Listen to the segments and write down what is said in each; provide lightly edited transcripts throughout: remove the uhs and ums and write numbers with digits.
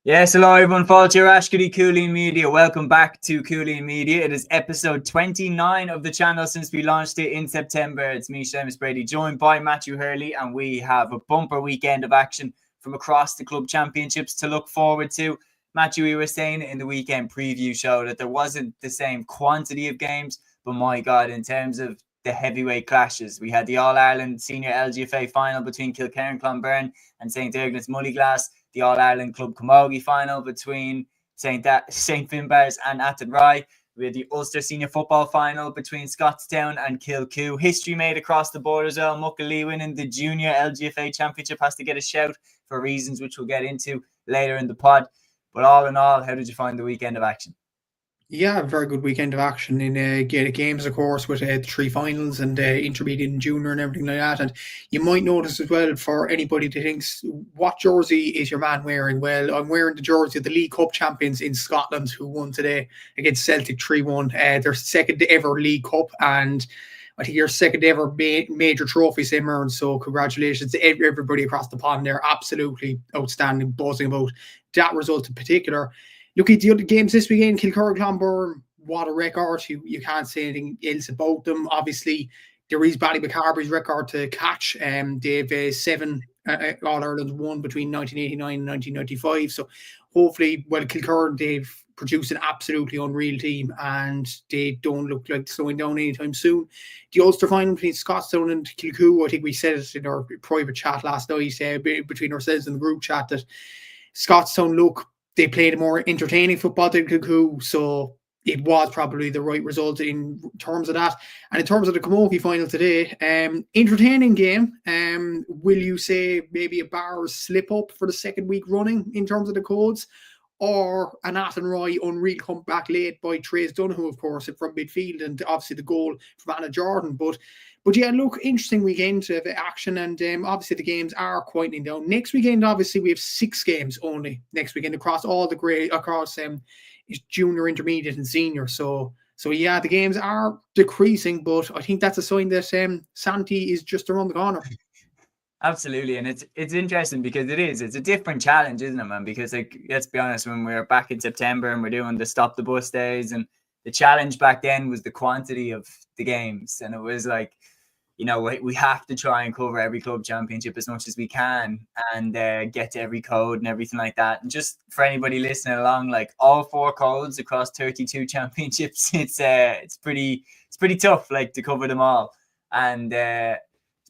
Yes, hello everyone. Fáilte Rashkity Cúilín Media. Welcome back to Cúilín Media. It is episode 29 of the channel since we launched it in September. It's me, Seamus Brady, joined by Matthew Hurley, and we have a bumper weekend of action from across the club championships to look forward to. Matthew, we were saying in the weekend preview show that there wasn't the same quantity of games, but my God, in terms of the heavyweight clashes, we had the All-Ireland Senior LGFA final between Kilkerrin, Clonberne and St. Ergn's Mullyglass, the All-Ireland Club Camogie Final between St. Finbarrs and Athenry. We had the Ulster Senior Football Final between Scotstown and Kilcoo. History made across the board as well. Muckalee winning the Junior LGFA Championship has to get a shout for reasons which we'll get into later in the pod. But all in all, how did you find the weekend of action? Yeah, very good weekend of action in Gaelic games, of course, with the three finals and intermediate and junior and everything like that. And you might notice as well, for anybody that thinks, what jersey is your man wearing? Well, I'm wearing the jersey of the League Cup champions in Scotland, who won today against Celtic 3-1. Their second ever League Cup, and I think your second ever major trophy same earned. So congratulations to everybody across the pond there. Absolutely outstanding, buzzing about that result in particular. Look at the other games this weekend. Kilkerrin, Clonberne, what a record. You can't say anything else about them. Obviously, there is Ballymacarbery's record to catch. They've 7 All-Ireland won between 1989 and 1995. So hopefully, Kilkerrin, they've produced an absolutely unreal team and they don't look like slowing down anytime soon. The Ulster final between Scotstown and Kilcoo, I think we said it in our private chat last night between ourselves and the group chat that Scotstown they played a more entertaining football than Kilcoo, so it was probably the right result in terms of that. And in terms of the Camogie final today, entertaining game. Will you say maybe a Barrs slip up for the second week running in terms of the codes? Or an Athenry unreal comeback late by Trace Donoghue, of course, from midfield, and obviously the goal from Anna Jordan. But yeah, look, interesting weekend of action, and obviously the games are quieting down. Next weekend, obviously, we have 6 games only next weekend across all the grade, across junior, intermediate, and senior. So yeah, the games are decreasing, but I think that's a sign that Santi is just around the corner. Absolutely, and it's interesting because it's a different challenge, isn't it, man? Because let's be honest, when we were back in September and we're doing the stop the bus days, and the challenge back then was the quantity of the games, and it was like, we have to try and cover every club championship as much as we can and get to every code and everything like that. And just for anybody listening along, like all 4 codes across 32 championships, it's pretty tough, like, to cover them all. And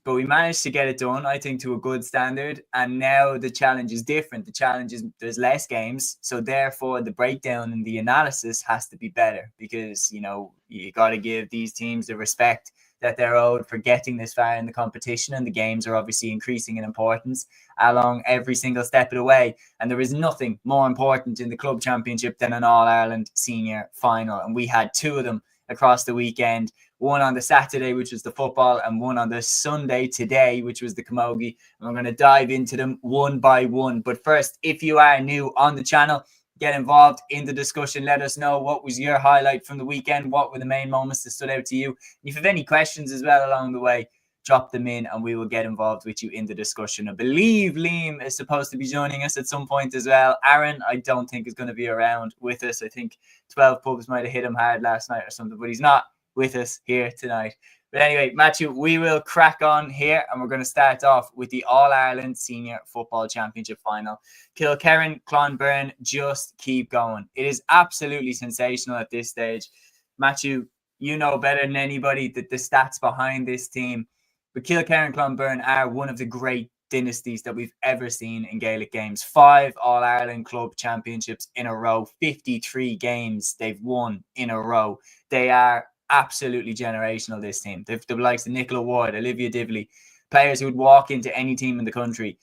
but we managed to get it done, I think, to a good standard. And now the challenge is different. The challenge is there's less games. So therefore, the breakdown and the analysis has to be better because, you got to give these teams the respect that they're owed for getting this far in the competition. And the games are obviously increasing in importance along every single step of the way. And there is nothing more important in the club championship than an All-Ireland senior final. And we had 2 of them across the weekend. One on the Saturday, which was the football, and one on the Sunday today, which was the Camogie. And we're going to dive into them one by one. But first, if you are new on the channel, get involved in the discussion. Let us know what was your highlight from the weekend. What were the main moments that stood out to you? And if you have any questions as well along the way, drop them in and we will get involved with you in the discussion. I believe Liam is supposed to be joining us at some point as well. Aaron, I don't think is going to be around with us. I think 12 pubs might have hit him hard last night or something, but he's not with us here tonight. But anyway, Matthew, we will crack on here and we're going to start off with the All-Ireland Senior Football Championship Final. Kilkerrin, Clonberne, just keep going. It is absolutely sensational at this stage. Matthew, you know better than anybody that the stats behind this team. But Kilkerrin, Clonberne are one of the great dynasties that we've ever seen in Gaelic games. 5 All-Ireland Club Championships in a row. 53 games they've won in a row. They are absolutely generational, this team. They've the likes of Nicola Ward, Olivia Divley, players who would walk into any team in the country.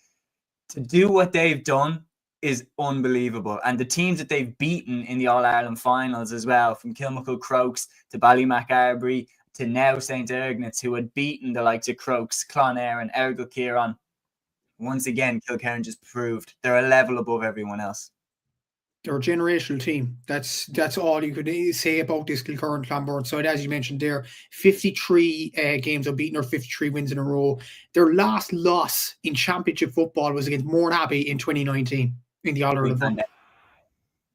To do what they've done is unbelievable. And the teams that they've beaten in the All-Ireland finals as well, from Kilmacud Crokes to Ballymacarbery to now St. Ergn's, who had beaten the likes of Crokes, Clonberne, Kilkerrin. Once again, Kilkerrin just proved they're a level above everyone else. They're a generational team. That's all you could say about this Kilkerrin Clonberne side. As you mentioned there, 53 games unbeaten or 53 wins in a row. Their last loss in championship football was against Mourne Abbey in 2019 in the All-Ireland final.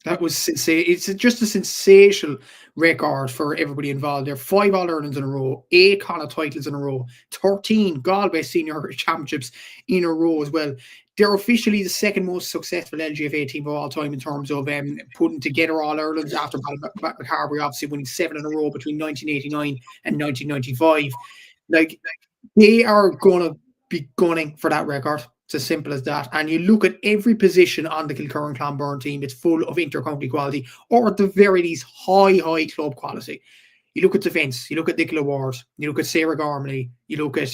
That was it's just a sensational record for everybody involved. There are 5 All-Irelands in a row, 8 Connacht titles in a row, 13 Galway Senior Championships in a row as well. They're officially the second most successful LGFA team of all time in terms of putting together All-Irelands after Carberry obviously winning 7 in a row between 1989 and 1995. Like, they are going to be gunning for that record. It's as simple as that. And you look at every position on the Kilkerrin Clonberne team, it's full of inter-county quality, or at the very least, high club quality. You look at defence, you look at Nicola Ward, you look at Sarah Gormley, you look at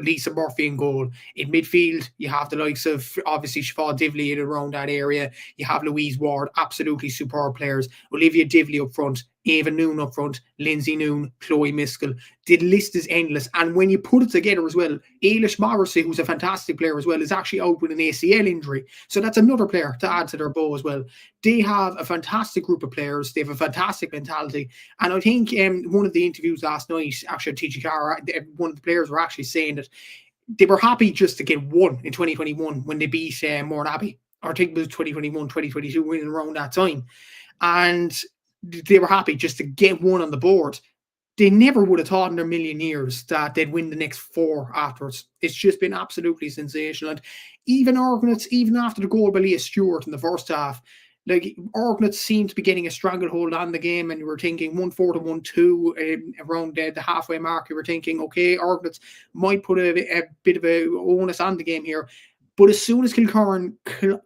Lisa Murphy in goal. In midfield, you have the likes of obviously Siobhan Divley in around that area. You have Louise Ward, absolutely superb players. Olivia Divley up front, Ava Noon up front, Lindsay Noon, Chloe Miskell. The list is endless. And when you put it together as well, Ailish Morrissey, who's a fantastic player as well, is actually out with an ACL injury. So that's another player to add to their bow as well. They have a fantastic group of players. They have a fantastic mentality. And I think one of the interviews last night, actually, TG Carr, one of the players were actually saying that they were happy just to get one in 2021 when they beat Mourne Abbey. Or I think it was 2021, 2022, winning around that time. And they were happy just to get one on the board. They never would have thought in their million years that they'd win the next 4 afterwards. It's just been absolutely sensational. And even Orgnuts, even after the goal by Leah Stewart in the first half, like Orgnuts seemed to be getting a stranglehold on the game, and you were thinking 1-4 to 1-2 around the halfway mark. You were thinking, okay, Orgnuts might put a bit of a onus on the game here. But as soon as Kilkerrin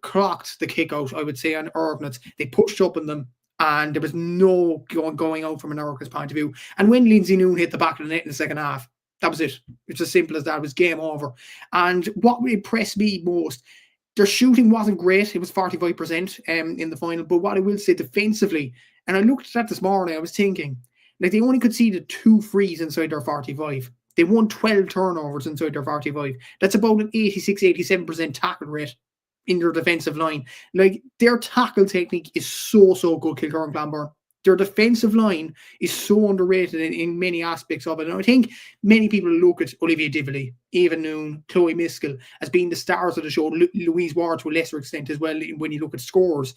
clocked the kick out, I would say, on Orgnuts, they pushed up on them, and there was no going out from an Orgnuts point of view. And when Lindsay Noon hit the back of the net in the second half, that was it. It's as simple as that. It was game over. And what impressed me most, their shooting wasn't great. It was 45% in the final. But what I will say defensively, and I looked at that this morning, I was thinking, like, they only conceded 2 frees inside their 45. They won 12 turnovers inside their 45. That's about an 86-87% tackle rate in their defensive line. Like, their tackle technique is so good, Kilkerrin Clonberne. Their defensive line is so underrated in many aspects of it. And I think many people look at Olivia Divley, Ava Noon, Chloe Miskell as being the stars of the show, Louise Ward to a lesser extent as well when you look at scores.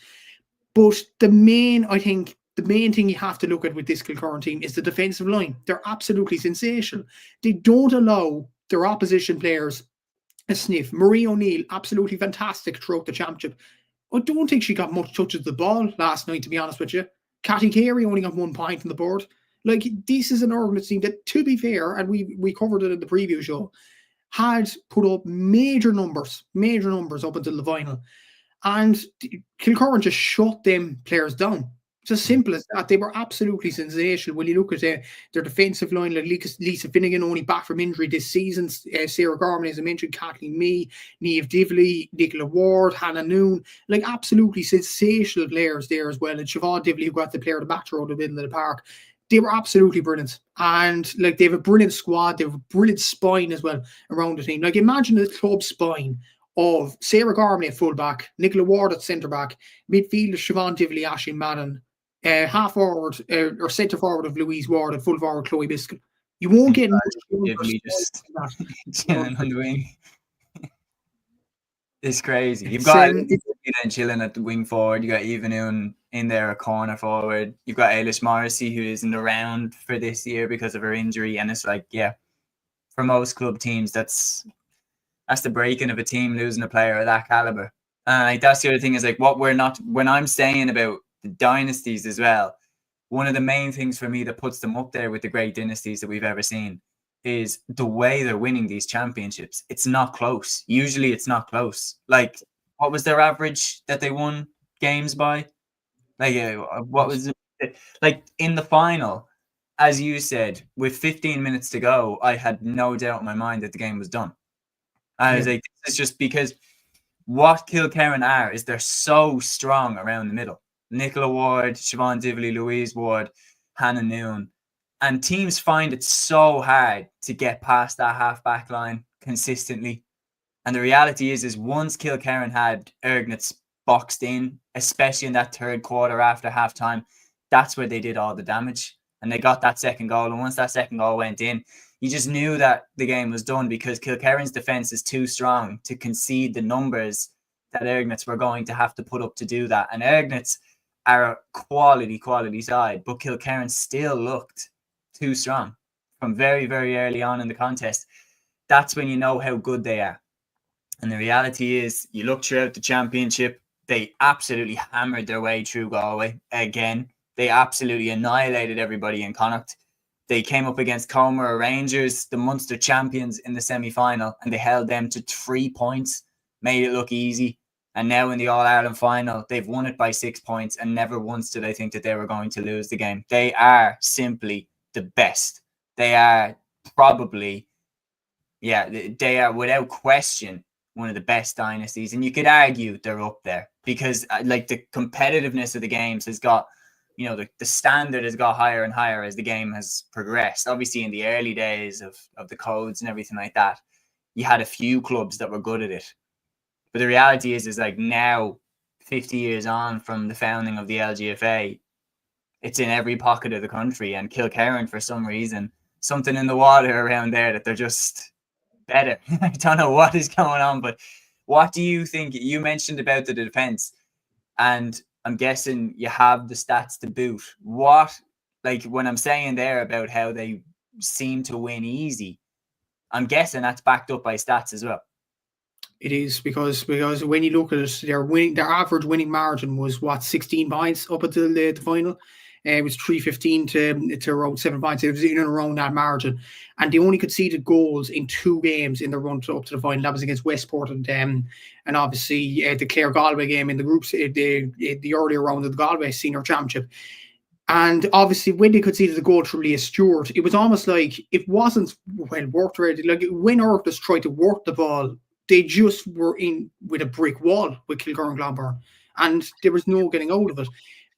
But the main thing you have to look at with this Kilkerrin team is the defensive line. They're absolutely sensational. They don't allow their opposition players a sniff. Marie O'Neill, absolutely fantastic throughout the championship. I don't think she got much touches of the ball last night, to be honest with you. Cathy Carey only got 1 point on the board. Like, this is an Orgnuts team that, to be fair, and we covered it in the preview show, had put up major numbers up until the final. And Kilkerrin just shut them players down. It's as simple as that. They were absolutely sensational. When you look at their defensive line, like Lisa Finnegan, only back from injury this season, Sarah Gorman, as I mentioned, Kathleen Mee, Niamh Divley, Nicola Ward, Hannah Noon, like absolutely sensational players there as well. And Siobhan Divley, who got the player of the back row in the middle of the park, they were absolutely brilliant. And like, they have a brilliant squad, they have a brilliant spine as well around the team. Like, imagine the club spine of Sarah Gorman at fullback, Nicola Ward at centre back, midfield of Siobhan Divley, Aisling Madden, half forward or centre forward of Louise Ward, and full forward Chloe Miskell. You won't get much Divley just chilling on the wing. It's crazy. You've got chilling at the wing forward. You got Eva Noon in there, a corner forward. You've got Ailish Morrissey, who isn't around for this year because of her injury. And it's like, yeah, for most club teams, that's the breaking of a team, losing a player of that caliber. Like, that's the other thing, is like, when I'm saying about the dynasties as well, one of the main things for me that puts them up there with the great dynasties that we've ever seen is the way they're winning these championships. It's not close. Usually it's not close. Like, what was their average that they won games by? Like, what was it? Like, in the final, as you said, with 15 minutes to go, I had no doubt in my mind that the game was done. I was like, this is just because what Kilkerrin are is they're so strong around the middle. Nicola Ward, Siobhan Divley, Louise Ward, Hannah Noon. And teams find it so hard to get past that half-back line consistently. And the reality is once Kilkerrin had Orgnuts boxed in, especially in that third quarter after halftime, that's where they did all the damage. And they got that second goal. And once that second goal went in, you just knew that the game was done, because Kilkerrin's defence is too strong to concede the numbers that Orgnuts were going to have to put up to do that. And Orgnuts, are a quality side, but Kilkerrin still looked too strong from very, very early on in the contest. That's when you know how good they are. And the reality is, you look throughout the championship, they absolutely hammered their way through Galway again. They absolutely annihilated everybody in Connacht. They came up against Comer Rangers, the Munster champions, in the semi-final, and they held them to 3 points, made it look easy. And now in the All-Ireland final, they've won it by 6 points, and never once did I think that they were going to lose the game. They are simply the best. They are probably, they are without question one of the best dynasties. And you could argue they're up there because like the competitiveness of the games has got, you know, the standard has got higher and higher as the game has progressed. Obviously, in the early days of the codes and everything like that, you had a few clubs that were good at it. But the reality is like now, 50 years on from the founding of the LGFA, it's in every pocket of the country. And Kilkerrin, for some reason, something in the water around there that they're just better. I don't know what is going on, but what do you think? You mentioned about the defense, and I'm guessing you have the stats to boot. What, like when I'm saying there about how they seem to win easy, I'm guessing that's backed up by stats as well. It is because when you look at it, their average winning margin was 16 points up until the final. It was 315 to around 7 points. It was in and around that margin, and they only conceded goals in 2 games in the run up to the final. That was against Westport and obviously the Clare Galway game in the groups, the earlier round of the Galway Senior Championship. And obviously, when they conceded the goal to Leah Stewart, it was almost like it wasn't well worked already. Like when Orcas tried to work the ball, they just were in with a brick wall with Kilkerrin Clonberne, and there was no getting out of it.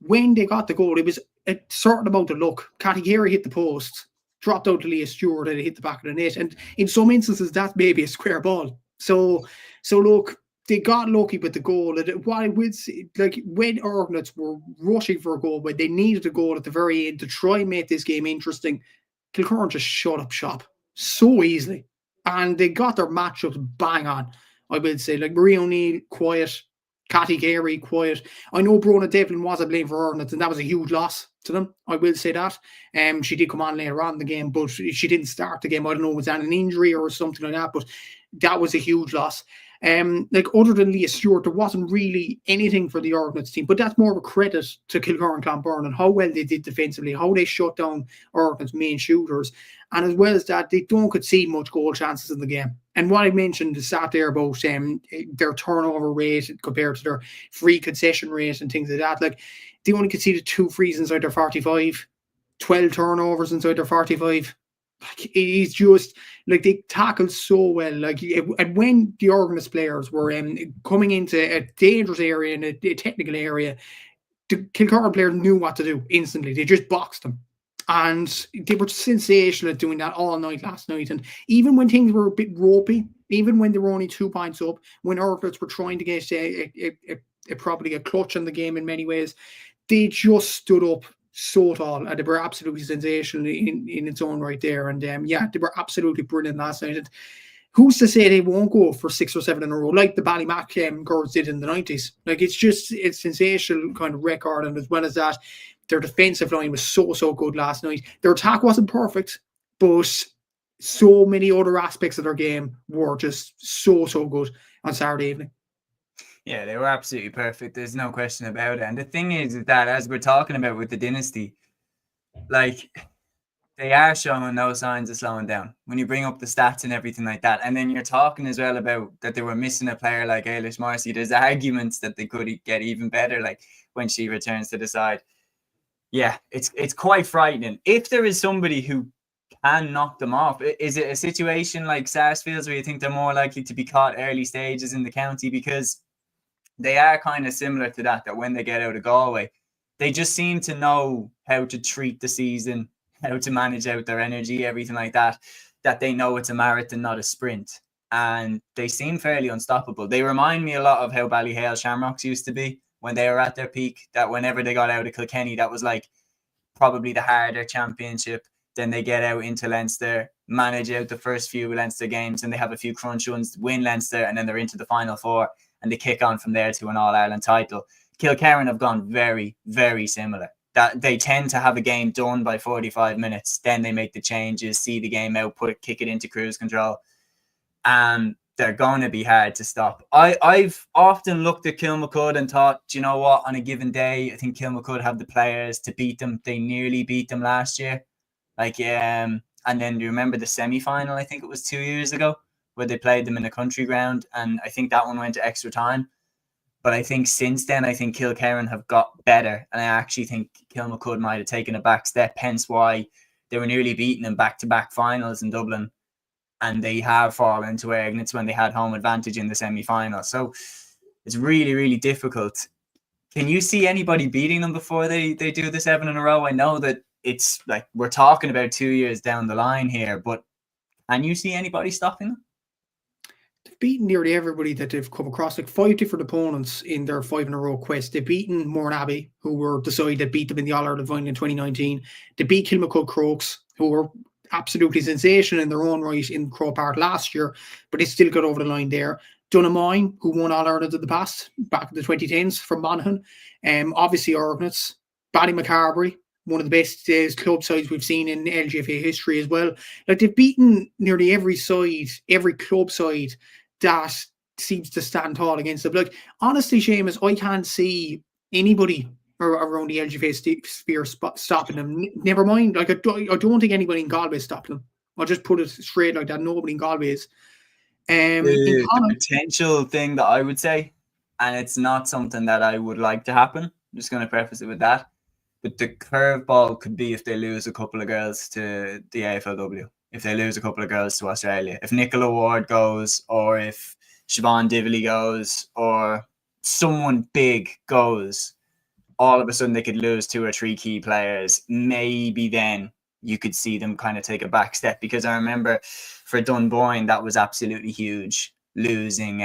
When they got the goal, it was a certain amount of luck. Cathy Carey hit the post, dropped out to Leah Stewart, and it hit the back of the net. And in some instances, that may be a square ball. So look, they got lucky with the goal. And what I would say, like when Orgnuts were rushing for a goal, when they needed a goal at the very end to try and make this game interesting, Kilkerrin just shut up shop so easily. And they got their matchups bang on, I would say. Like Marie O'Neill, quiet. Cathy Carey, quiet. I know Brona Devlin was a blame for Orgnuts, and that was a huge loss to them. I will say that. She did come on later on in the game, but she didn't start the game. I don't know, was that an injury or something like that? But that was a huge loss. Like other than Leah Stewart, there wasn't really anything for the Orgnuts team, but that's more of a credit to Kilkerrin Clonberne and how well they did defensively, how they shut down Orgnuts' main shooters, and as well as that, they don't concede much goal chances in the game. And what I mentioned is that there about their turnover rate compared to their free concession rate and things like that. Like they only conceded 2 frees inside their 45, 12 turnovers inside their 45. Like it is just like they tackled so well. Like and when the Orgnuts players were coming into a dangerous area and a technical area, the Kilkerrin players knew what to do instantly. They just boxed them, and they were sensational at doing that all night last night. And even when things were a bit ropey, even when they were only 2 points up, when Orgnuts were trying to get probably a clutch in the game in many ways, they just stood up so tall, and they were absolutely sensational in its own right there. And they were absolutely brilliant last night. And who's to say they won't go for 6 or 7 in a row like the Ballymac girls did in the 90s? Like it's sensational kind of record, and as well as that, their defensive line was so good last night. Their attack wasn't perfect, but so many other aspects of their game were just so good on Saturday evening. Yeah, they were absolutely perfect. There's no question about it. And the thing is that, as we're talking about with the dynasty, like they are showing no signs of slowing down when you bring up the stats and everything like that. And then you're talking as well about that they were missing a player like Ailish Marcy. There's arguments that they could get even better, like when she returns to the side. Yeah, it's quite frightening. If there is somebody who can knock them off, is it a situation like Sarsfields where you think they're more likely to be caught early stages in the county? Because they are kind of similar to that when they get out of Galway, they just seem to know how to treat the season, how to manage out their energy, everything like that they know it's a marathon, not a sprint. And they seem fairly unstoppable. They remind me a lot of how Ballyhale Shamrocks used to be when they were at their peak, that whenever they got out of Kilkenny, that was like probably the harder championship. Then they get out into Leinster, manage out the first few Leinster games, and they have a few crunch ones, win Leinster, and then they're into the Final Four. And they kick on from there to an All-Ireland title. Kilkerrin have gone very, very similar. That they tend to have a game done by 45 minutes. Then they make the changes, see the game out, kick it into cruise control. And they're going to be hard to stop. I've often looked at Kilmacud and thought, do you know what? On a given day, I think Kilmacud have the players to beat them. They nearly beat them last year. And then do you remember the semi-final? I think it was 2 years ago where they played them in the country ground. And I think that one went to extra time. But I think since then, I think Kilkerrin have got better. And I actually think Kilmacud might have taken a back step, hence why they were nearly beaten in back-to-back finals in Dublin. And they have fallen to Ignitz when they had home advantage in the semi-final. So it's really, really difficult. Can you see anybody beating them before they do the 7 in a row? I know that it's like we're talking about 2 years down the line here, but can you see anybody stopping them? They've beaten nearly everybody that they've come across, like 5 different opponents in their 5 in a row quest. They've beaten Mourne who were the side that beat them in the All-Ireland final in 2019. They beat Kilmacud Crokes, who were absolutely sensational in their own right in Crow Park last year, but they still got over the line there. Donaghmoyne, who won All-Ireland in the past, back in the 2010s from Monaghan. Obviously Ignitz, Ballymacarbery, one of the best club sides we've seen in LGFA history as well. Like, they've beaten nearly every side, every club side that seems to stand tall against them. Like, honestly, Seamus, I can't see anybody around the LGFA sphere stopping them. Never mind, like, I don't think anybody in Galway is stopping them. I'll just put it straight like that. Nobody in Galway is. The potential thing that I would say, and it's not something that I would like to happen, I'm just going to preface it with that, but the curveball could be if they lose a couple of girls to the AFLW, if they lose a couple of girls to Australia, if Nicola Ward goes, or if Siobhan Dively goes, or someone big goes, all of a sudden they could lose 2 or 3 key players. Maybe then you could see them kind of take a back step, because I remember for Dunboyne, that was absolutely huge, losing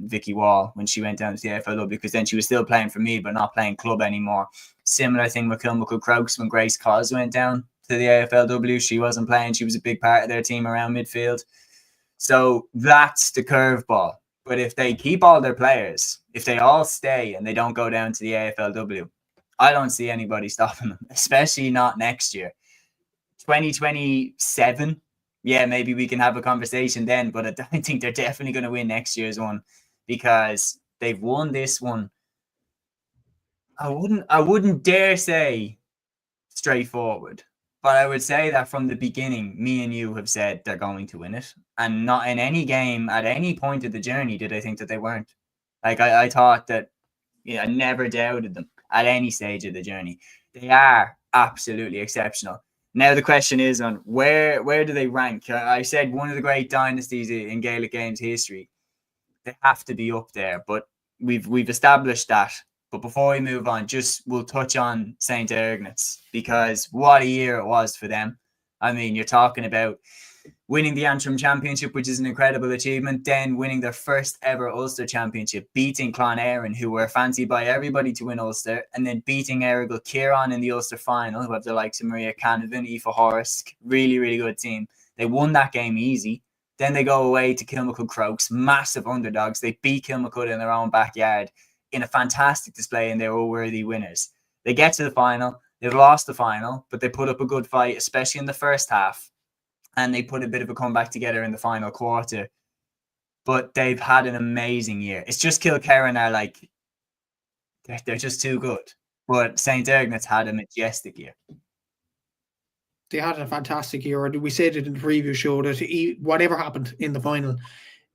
Vicky Wall when she went down to the AFLW, because then she was still playing for me, but not playing club anymore. Similar thing with Kilmacud Crokes when Grace Cos went down to the AFLW. She wasn't playing. She was a big part of their team around midfield. So that's the curveball. But if they keep all their players, if they all stay and they don't go down to the AFLW, I don't see anybody stopping them, especially not next year. 2027, yeah, maybe we can have a conversation then, but I think they're definitely going to win next year's one, because they've won this one. I wouldn't dare say straightforward, but I would say that from the beginning, me and you have said they're going to win it, and not in any game at any point of the journey did I think that they weren't. Like, I thought that, I never doubted them at any stage of the journey. They are absolutely exceptional. Now the question is on where do they rank? I said one of the great dynasties in Gaelic games history. They have to be up there, but we've established that. But before we move on, we'll touch on St. Ignatz, because what a year it was for them. I mean, you're talking about winning the Antrim Championship, which is an incredible achievement, then winning their first ever Ulster Championship, beating Clonberne, who were fancied by everybody to win Ulster, and then beating Kilkerrin in the Ulster final, who have the likes of Maria Canavan, Aoife Horsk, really, really good team. They won that game easy. Then they go away to Kilmacud Crokes, massive underdogs. They beat Kilmacud in their own backyard in a fantastic display, and they were worthy winners. They get to the final. They've lost the final, but they put up a good fight, especially in the first half. And they put a bit of a comeback together in the final quarter. But they've had an amazing year. It's just Kilkerrin are like, they're just too good. But St. Ignatz had a majestic year. They had a fantastic year. We said it in the previous show that whatever happened in the final,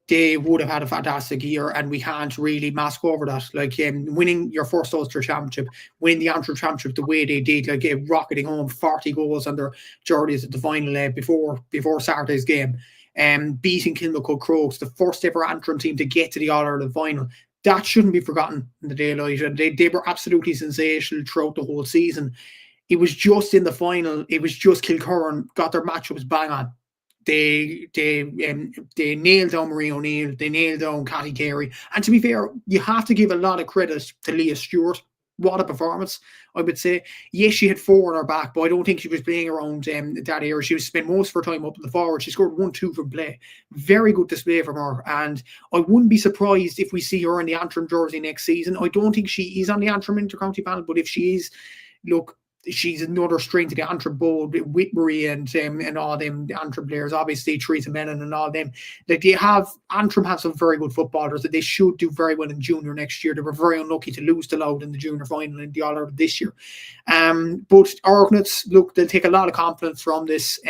they would have had a fantastic year, and we can't really mask over that. Like, winning your first Ulster Championship, winning the Antrim Championship the way they did, like rocketing home 40 goals on their jerseys at the final before Saturday's game, beating Kilmacud Crokes, the first ever Antrim team to get to the All-Ireland final. That shouldn't be forgotten in the daylight. And they were absolutely sensational throughout the whole season. It was just in the final, it was just Kilkerrin got their matchups bang on. They nailed down Marie O'Neill, they nailed down Cathy Carey. And to be fair, you have to give a lot of credit to Leah Stewart. what a performance, I would say. Yes, she had 4 on her back, but I don't think she was playing around that area. She was spent most of her time up in the forward. She scored 1-2 from play. Very good display from her. And I wouldn't be surprised if we see her in the Antrim jersey next season. I don't think she is on the Antrim inter-county panel, but if she is, look, she's another string to the Antrim bow with Marie and all them Antrim players, obviously Teresa Menon and all them. Like Antrim have some very good footballers that they should do very well in junior next year. They were very unlucky to lose to Louth in the junior final in the All-Ireland this year. But Argonauts, look, they'll take a lot of confidence from this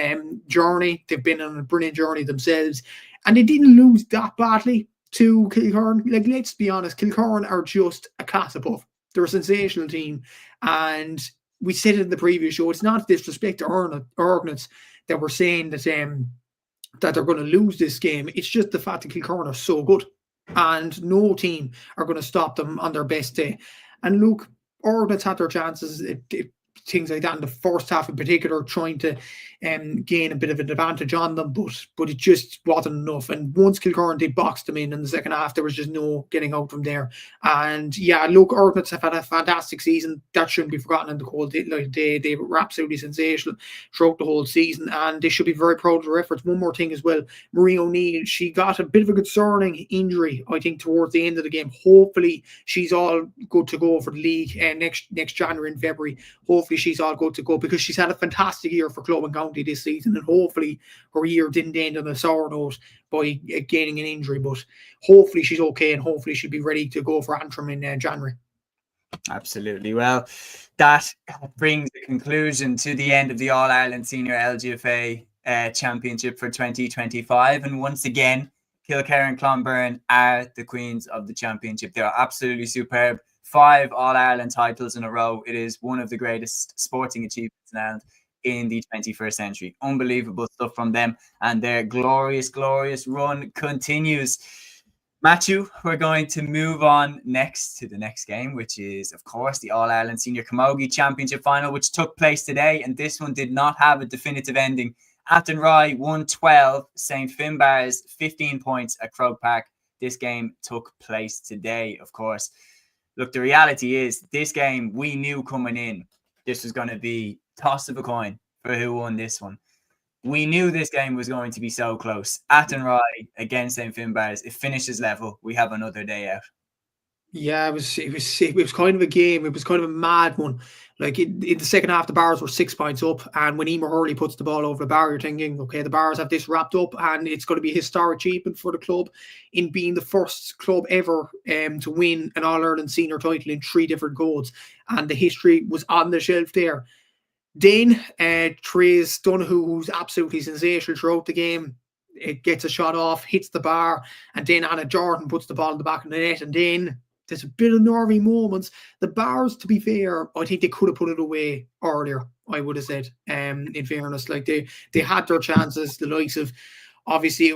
journey. They've been on a brilliant journey themselves, and they didn't lose that badly to Kilkerrin. Like, let's be honest, Kilkerrin are just a class above. They're a sensational team, and we said it in the previous show, it's not disrespect to Argonauts that we're saying that that they're going to lose this game. It's just the fact that Kilkerrin are so good, and no team are going to stop them on their best day. And look, Argonauts had their chances, things like that in the first half in particular, trying to gain a bit of an advantage on them, but it just wasn't enough. And once Kilkerrin, they boxed them in the second half, there was just no getting out from there. And yeah, look, Argonauts have had a fantastic season. That shouldn't be forgotten in the whole day. Like, they were absolutely sensational throughout the whole season, and they should be very proud of their efforts. One more thing as well, Marie O'Neill, she got a bit of a concerning injury, I think, towards the end of the game. Hopefully she's all good to go for the league next January and February. Hopefully she's all good to go, because she's had a fantastic year for Club and County this season, and hopefully her year didn't end on a sour note by gaining an injury. But hopefully she's okay, and hopefully she'll be ready to go for Antrim in January. Absolutely. Well, that brings a conclusion to the end of the All-Ireland Senior LGFA Championship for 2025. And once again, Kilkerrin Clonberne are the queens of the championship. They are absolutely superb. 5 All-Ireland titles in a row. It is one of the greatest sporting achievements now in the 21st century. Unbelievable stuff from them, and their glorious run continues. Matthew, we're going to move on next to the next game, which is, of course, the All-Ireland Senior Camogie Championship Final, which took place today, and this one did not have a definitive ending. Athenry won 12, St. Finbarr's 15 points at Croke Park. This game took place today, of course. Look, the reality is, this game, we knew coming in, this was going to be toss of a coin for who won this one. We knew this game was going to be so close. Athenry against St. Finbarr's. It finishes level. We have another day out. Yeah, it was kind of a game. It was kind of a mad one. Like, in the second half, the Bars were 6 points up, and when Emer Hurley puts the ball over the bar, you're thinking, okay, the Bars have this wrapped up, and it's going to be a historic achievement for the club in being the first club ever to win an All-Ireland Senior title in 3 different codes, and the history was on the shelf there. Then Therese Donoghue, who's absolutely sensational throughout the game, it gets a shot off, hits the bar, and then Anna Jordan puts the ball in the back of the net, and then there's a bit of nervy moments. The Bars, to be fair, I think they could have put it away earlier, I would have said, in fairness. Like, they had their chances, the likes of, obviously,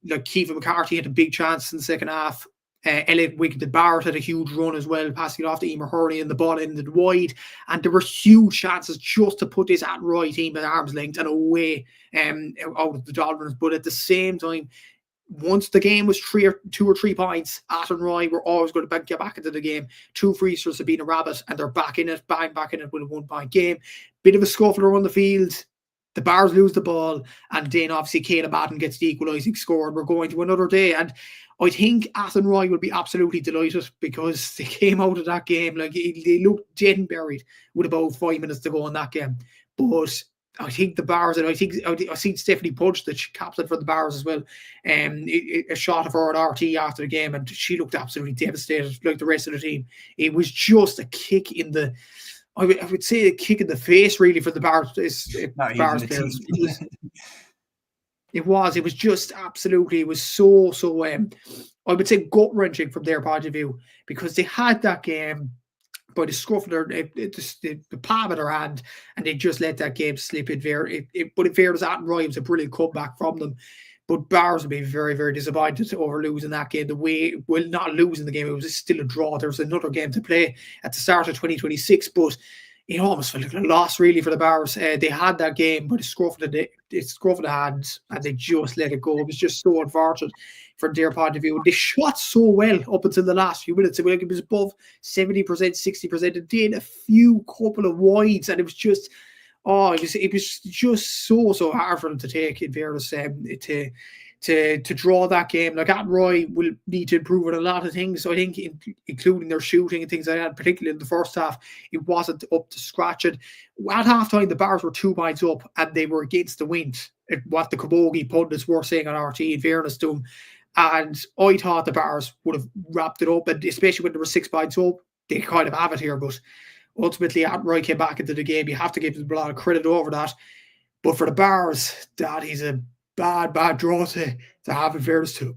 like Kiva McCarthy had a big chance in the second half. Elliot Wicked Barrett had a huge run as well, passing it off to Emer Hurley, and the ball ended wide. And there were huge chances just to put this Athenry team at arm's length and away out of the Dolphins. But at the same time, once the game was 2 or 3 points, Athenry were always going to get back into the game. 2 free throws have been a rabbit, and they're back in it, back in it with a 1 point game. Bit of a scuffler on the field. The Bars lose the ball, and then obviously Kayla Madden gets the equalising score, and we're going to another day. And I think Athenry will be absolutely delighted, because they came out of that game like they looked dead and buried with about 5 minutes to go in that game. But I think the Bars, and I seen Stephanie Pudge, the captain for the Bars as well, a shot of her at RT after the game, and she looked absolutely devastated like the rest of the team. It was just a kick in the, I would say a kick in the face, really, for the Bars players. It was just absolutely, it was so I would say gut-wrenching from their point of view, because they had that game by the scruff of the palm of their hand, and they just let that game slip in there. But in fairness, Athenry, it was a brilliant comeback from them. But Bars would be very, very disappointed over losing that game. Not losing the game, it was still a draw. There was another game to play at the start of 2026, but it almost felt like a loss, really, for the Bars. They had that game by the scruff of the hand, and they just let it go. It was just so unfortunate. from their point of view. They shot so well up until the last few minutes. It was above 70%, 60%, and then a couple of wides, and it was just, it was just so hard for them to take, in fairness, to draw that game. Like, Attenroy will need to improve on a lot of things, I think, including their shooting and things like that. Particularly in the first half, it wasn't up to scratch. And at halftime, the Bars were 2 points up, and they were against the wind. What the Camogie pundits were saying on RT, in fairness to them. And I thought the Bars would have wrapped it up, and especially when there were 6 points up, they kind of have it here. But ultimately, Attenroy came back into the game. You have to give them a lot of credit over that. But for the Bars, that is a bad draw to have, in fairness to.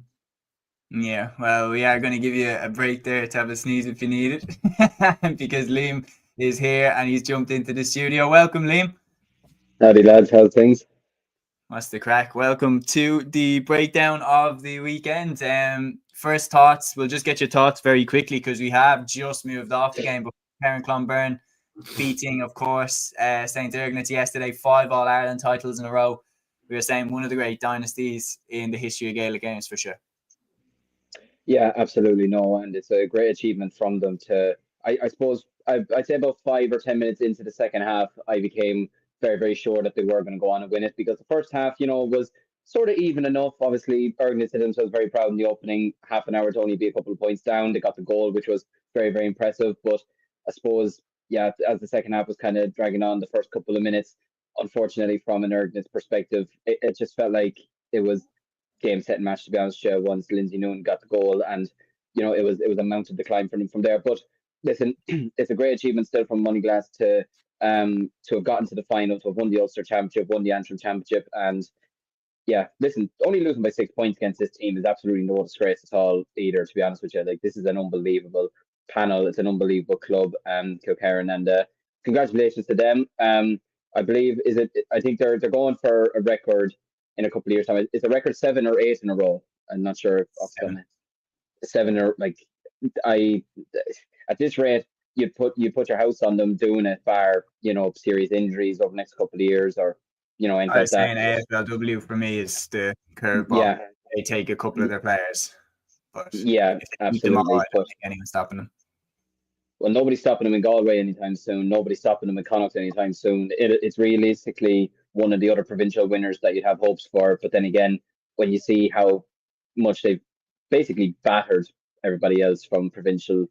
Yeah, well, we are going to give you a break there to have a sneeze if you need it, because Liam is here and he's jumped into the studio. Welcome, Liam. Howdy, lads. How's things? What's the crack? Welcome to the breakdown of the weekend. First thoughts, we'll just get your thoughts very quickly because we have just moved off the game. But Clonberne beating, of course, St. Ignatz yesterday, 5 All-Ireland titles in a row. We were saying one of the great dynasties in the history of Gaelic games, for sure. Yeah, absolutely. No, and it's a great achievement from them to, I suppose, I'd say about 5 or 10 minutes into the second half, I became very, very sure that they were going to go on and win it, because the first half, was sort of even enough. Obviously, Ignatz did themselves very proud in the opening half an hour to only be a couple of points down. They got the goal, which was very, very impressive. But I suppose, yeah, as the second half was kind of dragging on, the first couple of minutes, unfortunately, from an Ignatz perspective, it just felt like it was game, set, and match, to be honest. Once Lindsay Noon got the goal, and it was a mounted decline from them from there. But listen, it's a great achievement still from Moneyglass to have gotten to the final, to have won the Ulster Championship, won the Antrim Championship, and yeah, listen, only losing by 6 points against this team is absolutely no disgrace at all either, to be honest with you. Like, this is an unbelievable panel. It's an unbelievable club, Kilkerrin, and congratulations to them. I believe I think they're going for a record in a couple of years' time. It's a record 7 or 8 in a row. I'm not sure if seven or at this rate you'd put your house on them doing it, bar serious injuries over the next couple of years, or anything I was like saying AFLW for me is the curveball. Yeah, they take a couple of their players, but yeah, absolutely. I don't think anyone's stopping them. Well, nobody's stopping them in Galway anytime soon. Nobody's stopping them in Connacht anytime soon. It's realistically one of the other provincial winners that you'd have hopes for. But then again, when you see how much they've basically battered everybody else from provincial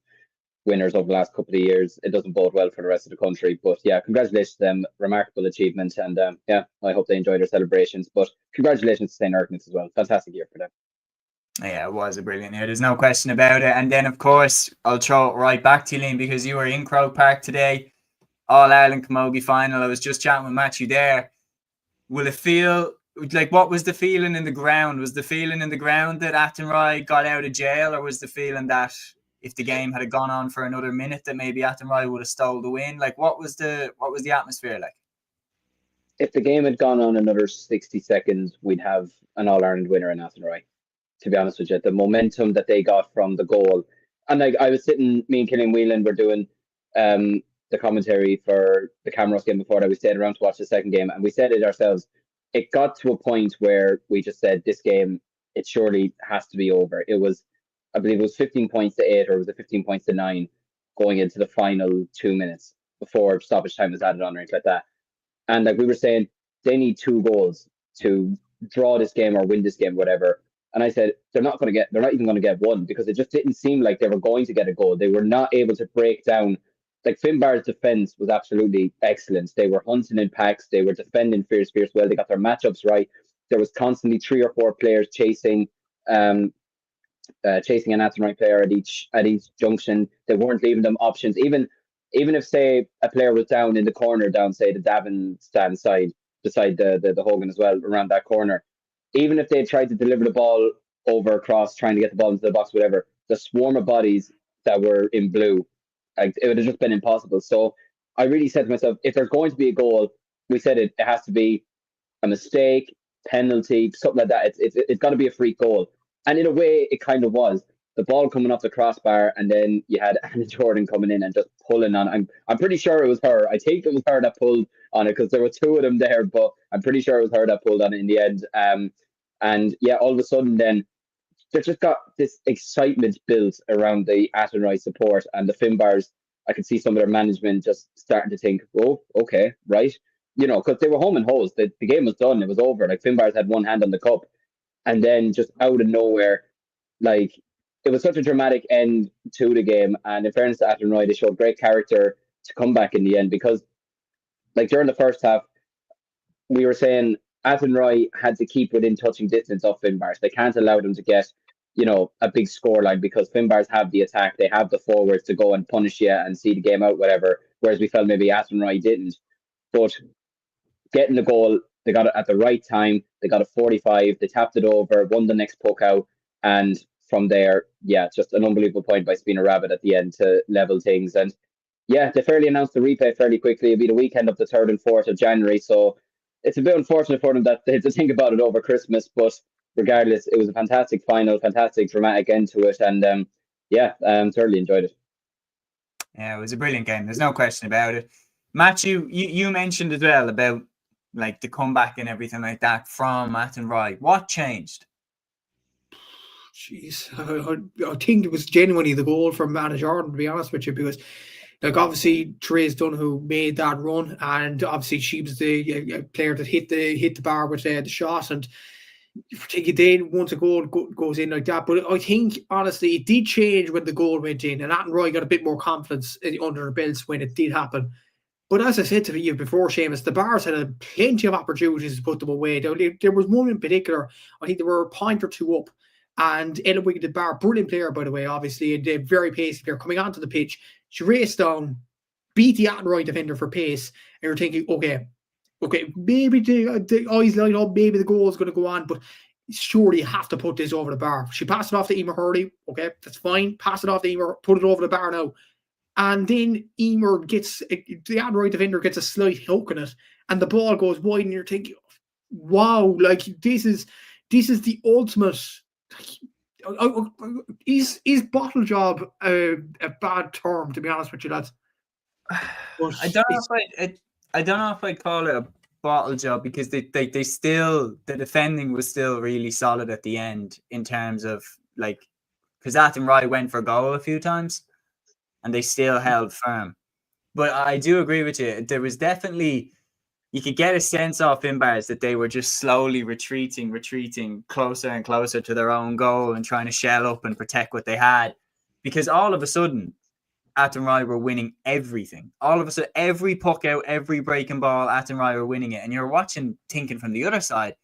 winners over the last couple of years, it doesn't bode well for the rest of the country. But yeah, congratulations to them. Remarkable achievement. And yeah, I hope they enjoy their celebrations. But congratulations to St. Ignatz as well. Fantastic year for them. Yeah, it was a brilliant year. There's no question about it. And then, of course, I'll throw it right back to you, Liam, because you were in Croke Park today, All-Ireland Camogie Final. I was just chatting with Matthew there. Will it feel like, what was the feeling in the ground? Was the feeling in the ground that Attenroy got out of jail, or was the feeling that if the game had gone on for another minute, that maybe Attenroy would have stole the win? Like, what was the atmosphere like? If the game had gone on another 60 seconds, we'd have an All-Ireland winner in Attenroy. To be honest with you, the momentum that they got from the goal, and like, I was sitting, me and Killian Whelan were doing the commentary for the Camross game before that. We stayed around to watch the second game, and we said it ourselves. It got to a point where we just said, this game, it surely has to be over. It was, I believe it was 15 points to 8, or was it 15 points to 9 going into the final 2 minutes before stoppage time was added on, or anything like that. And like we were saying, they need 2 goals to draw this game or win this game, whatever. And I said, they're not even going to get one, because it just didn't seem like they were going to get a goal. They were not able to break down. Like, Finbar's defense was absolutely excellent. They were hunting in packs. They were defending fierce well. They got their matchups right. There was constantly 3 or 4 players chasing an Attenroy player at each junction. They weren't leaving them options. Even if, say, a player was down in the corner, down, say, the Davin stand side, beside the Hogan as well, around that corner. Even if they tried to deliver the ball over across, trying to get the ball into the box, whatever, the swarm of bodies that were in blue, like, it would have just been impossible. So I really said to myself, if there's going to be a goal, we said it has to be a mistake, penalty, something like that. It's got to be a free goal. And in a way, it kind of was. The ball coming off the crossbar, and then you had Anna Jordan coming in and just pulling on. I'm pretty sure it was her. I think it was her that pulled on it, because there were 2 of them there, but I'm pretty sure it was her that pulled on it in the end. And yeah, all of a sudden then they've just got this excitement built around the Athenry support and the Finbars. I could see some of their management just starting to think, oh, okay, right. Because they were home and hosed. The game was done. It was over. Like, Finbars had one hand on the cup. And then just out of nowhere, like, it was such a dramatic end to the game. And in fairness to Athenry, they showed great character to come back in the end because, like, during the first half, we were saying Athenry had to keep within touching distance of Finbars. They can't allow them to get, a big scoreline because Finbars have the attack. They have the forwards to go and punish you and see the game out, whatever. Whereas we felt maybe Athenry didn't. But getting the goal, they got it at the right time. They got a 45. They tapped it over, won the next puck out. And from there, yeah, just an unbelievable point by Spina Rabbit at the end to level things. And yeah, they fairly announced the replay fairly quickly. It'll be the weekend of the 3rd and 4th of January. So it's a bit unfortunate for them that they had to think about it over Christmas. But regardless, it was a fantastic final, fantastic dramatic end to it. And thoroughly enjoyed it. Yeah, it was a brilliant game. There's no question about it. Matthew, you mentioned as well about like the comeback and everything like that from Athenry. What changed? Jeez, I think it was genuinely the goal from Anna Jordan, to be honest with you, because like obviously Therese Donoghue made that run, and obviously she was the player that hit the bar with the shot, and then once a goal goes in like that. But I think honestly it did change when the goal went in, and Athenry got a bit more confidence under their belts when it did happen. But as I said to you before, Seamus, the Bars had plenty of opportunities to put them away. There was one in particular, I think they were a point or two up, and Ella Wiggin, the Bar, brilliant player, by the way, obviously, and very pacey player, coming onto the pitch. She raced down, beat the Athenry defender for pace, and you're thinking, okay, maybe the eyes light up, maybe the goal is going to go on, but surely you have to put this over the bar. She passed it off to Emer Hurley, okay, that's fine, pass it off to Emer, put it over the bar now. And then Emer the Athenry defender gets a slight hook in it, and the ball goes wide, and you're thinking, wow, like this is the ultimate. Is bottle job a bad term, to be honest with you, lads? I don't know if I'd call it a bottle job because they still, the defending was still really solid at the end in terms of like, because Athenry went for a goal a few times and they still held firm. But I do agree with you. There was definitely, you could get a sense off Finbars that they were just slowly retreating closer and closer to their own goal and trying to shell up and protect what they had. Because all of a sudden, Athenry were winning everything. All of a sudden, every puck out, every breaking ball, Athenry were winning it. And you're watching, thinking from the other side,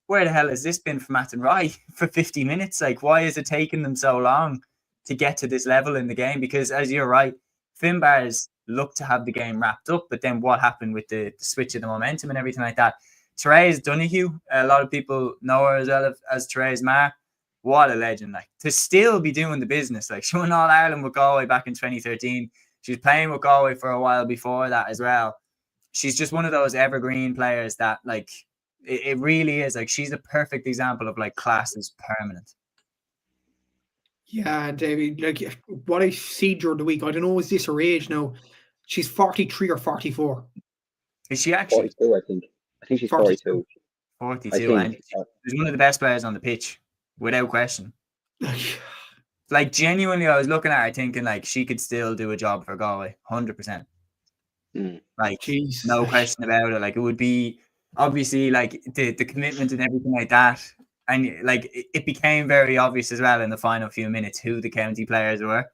where the hell has this been from Athenry for 50 minutes? Like, why is it taking them so long to get to this level in the game? Because as you're right, Finbars looked to have the game wrapped up, but then what happened with the switch of the momentum and everything like that? Therese Donoghue, a lot of people know her as well as Therese Marr. What a legend. Like, to still be doing the business. Like, she won All Ireland with Galway back in 2013. She was playing with Galway for a while before that as well. She's just one of those evergreen players that, like, it really is. Like, she's a perfect example of, like, class is permanent. Yeah, David, like what I see during the week, I don't know, is this her age now? She's 43 or 44. Is she actually? 42, I think. I think she's 42. 42, and she's one of the best players on the pitch, without question. Like, genuinely, I was looking at her thinking, like, she could still do a job for Galway, 100%. Like, jeez, no question about it. Like, it would be, obviously, like, the commitment and everything like that. And, like, it became very obvious as well in the final few minutes who the county players were.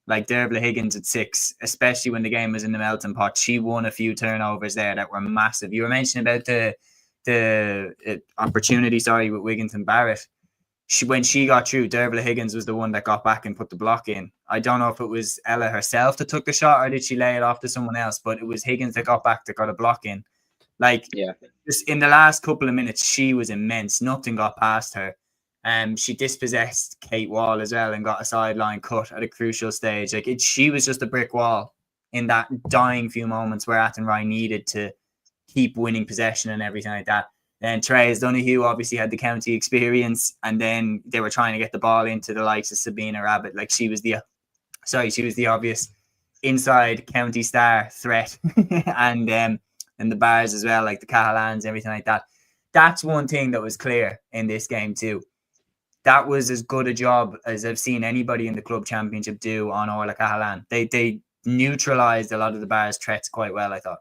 Like, Dervla Higgins at 6, especially when the game was in the melting pot. She won a few turnovers there that were massive. You were mentioning about the opportunity, with Wiggins and Barrett. When she got through, Dervla Higgins was the one that got back and put the block in. I don't know if it was Ella herself that took the shot or did she lay it off to someone else, but it was Higgins that got back that got a block in. Like, just in the last couple of minutes, she was immense. Nothing got past her. She dispossessed Kate Wall as well and got a sideline cut at a crucial stage. Like, she was just a brick wall in that dying few moments where Athenry needed to keep winning possession and everything like that. Then Therese Donoghue obviously had the county experience, and then they were trying to get the ball into the likes of Sabina Rabbit. Like, she was the obvious inside county star threat, and the Bars as well, like the Cahillans, everything like that. That's one thing that was clear in this game too. that was as good a job as I've seen anybody in the club championship do on Orla Cahalan. They neutralised a lot of the Bar's threats quite well, I thought.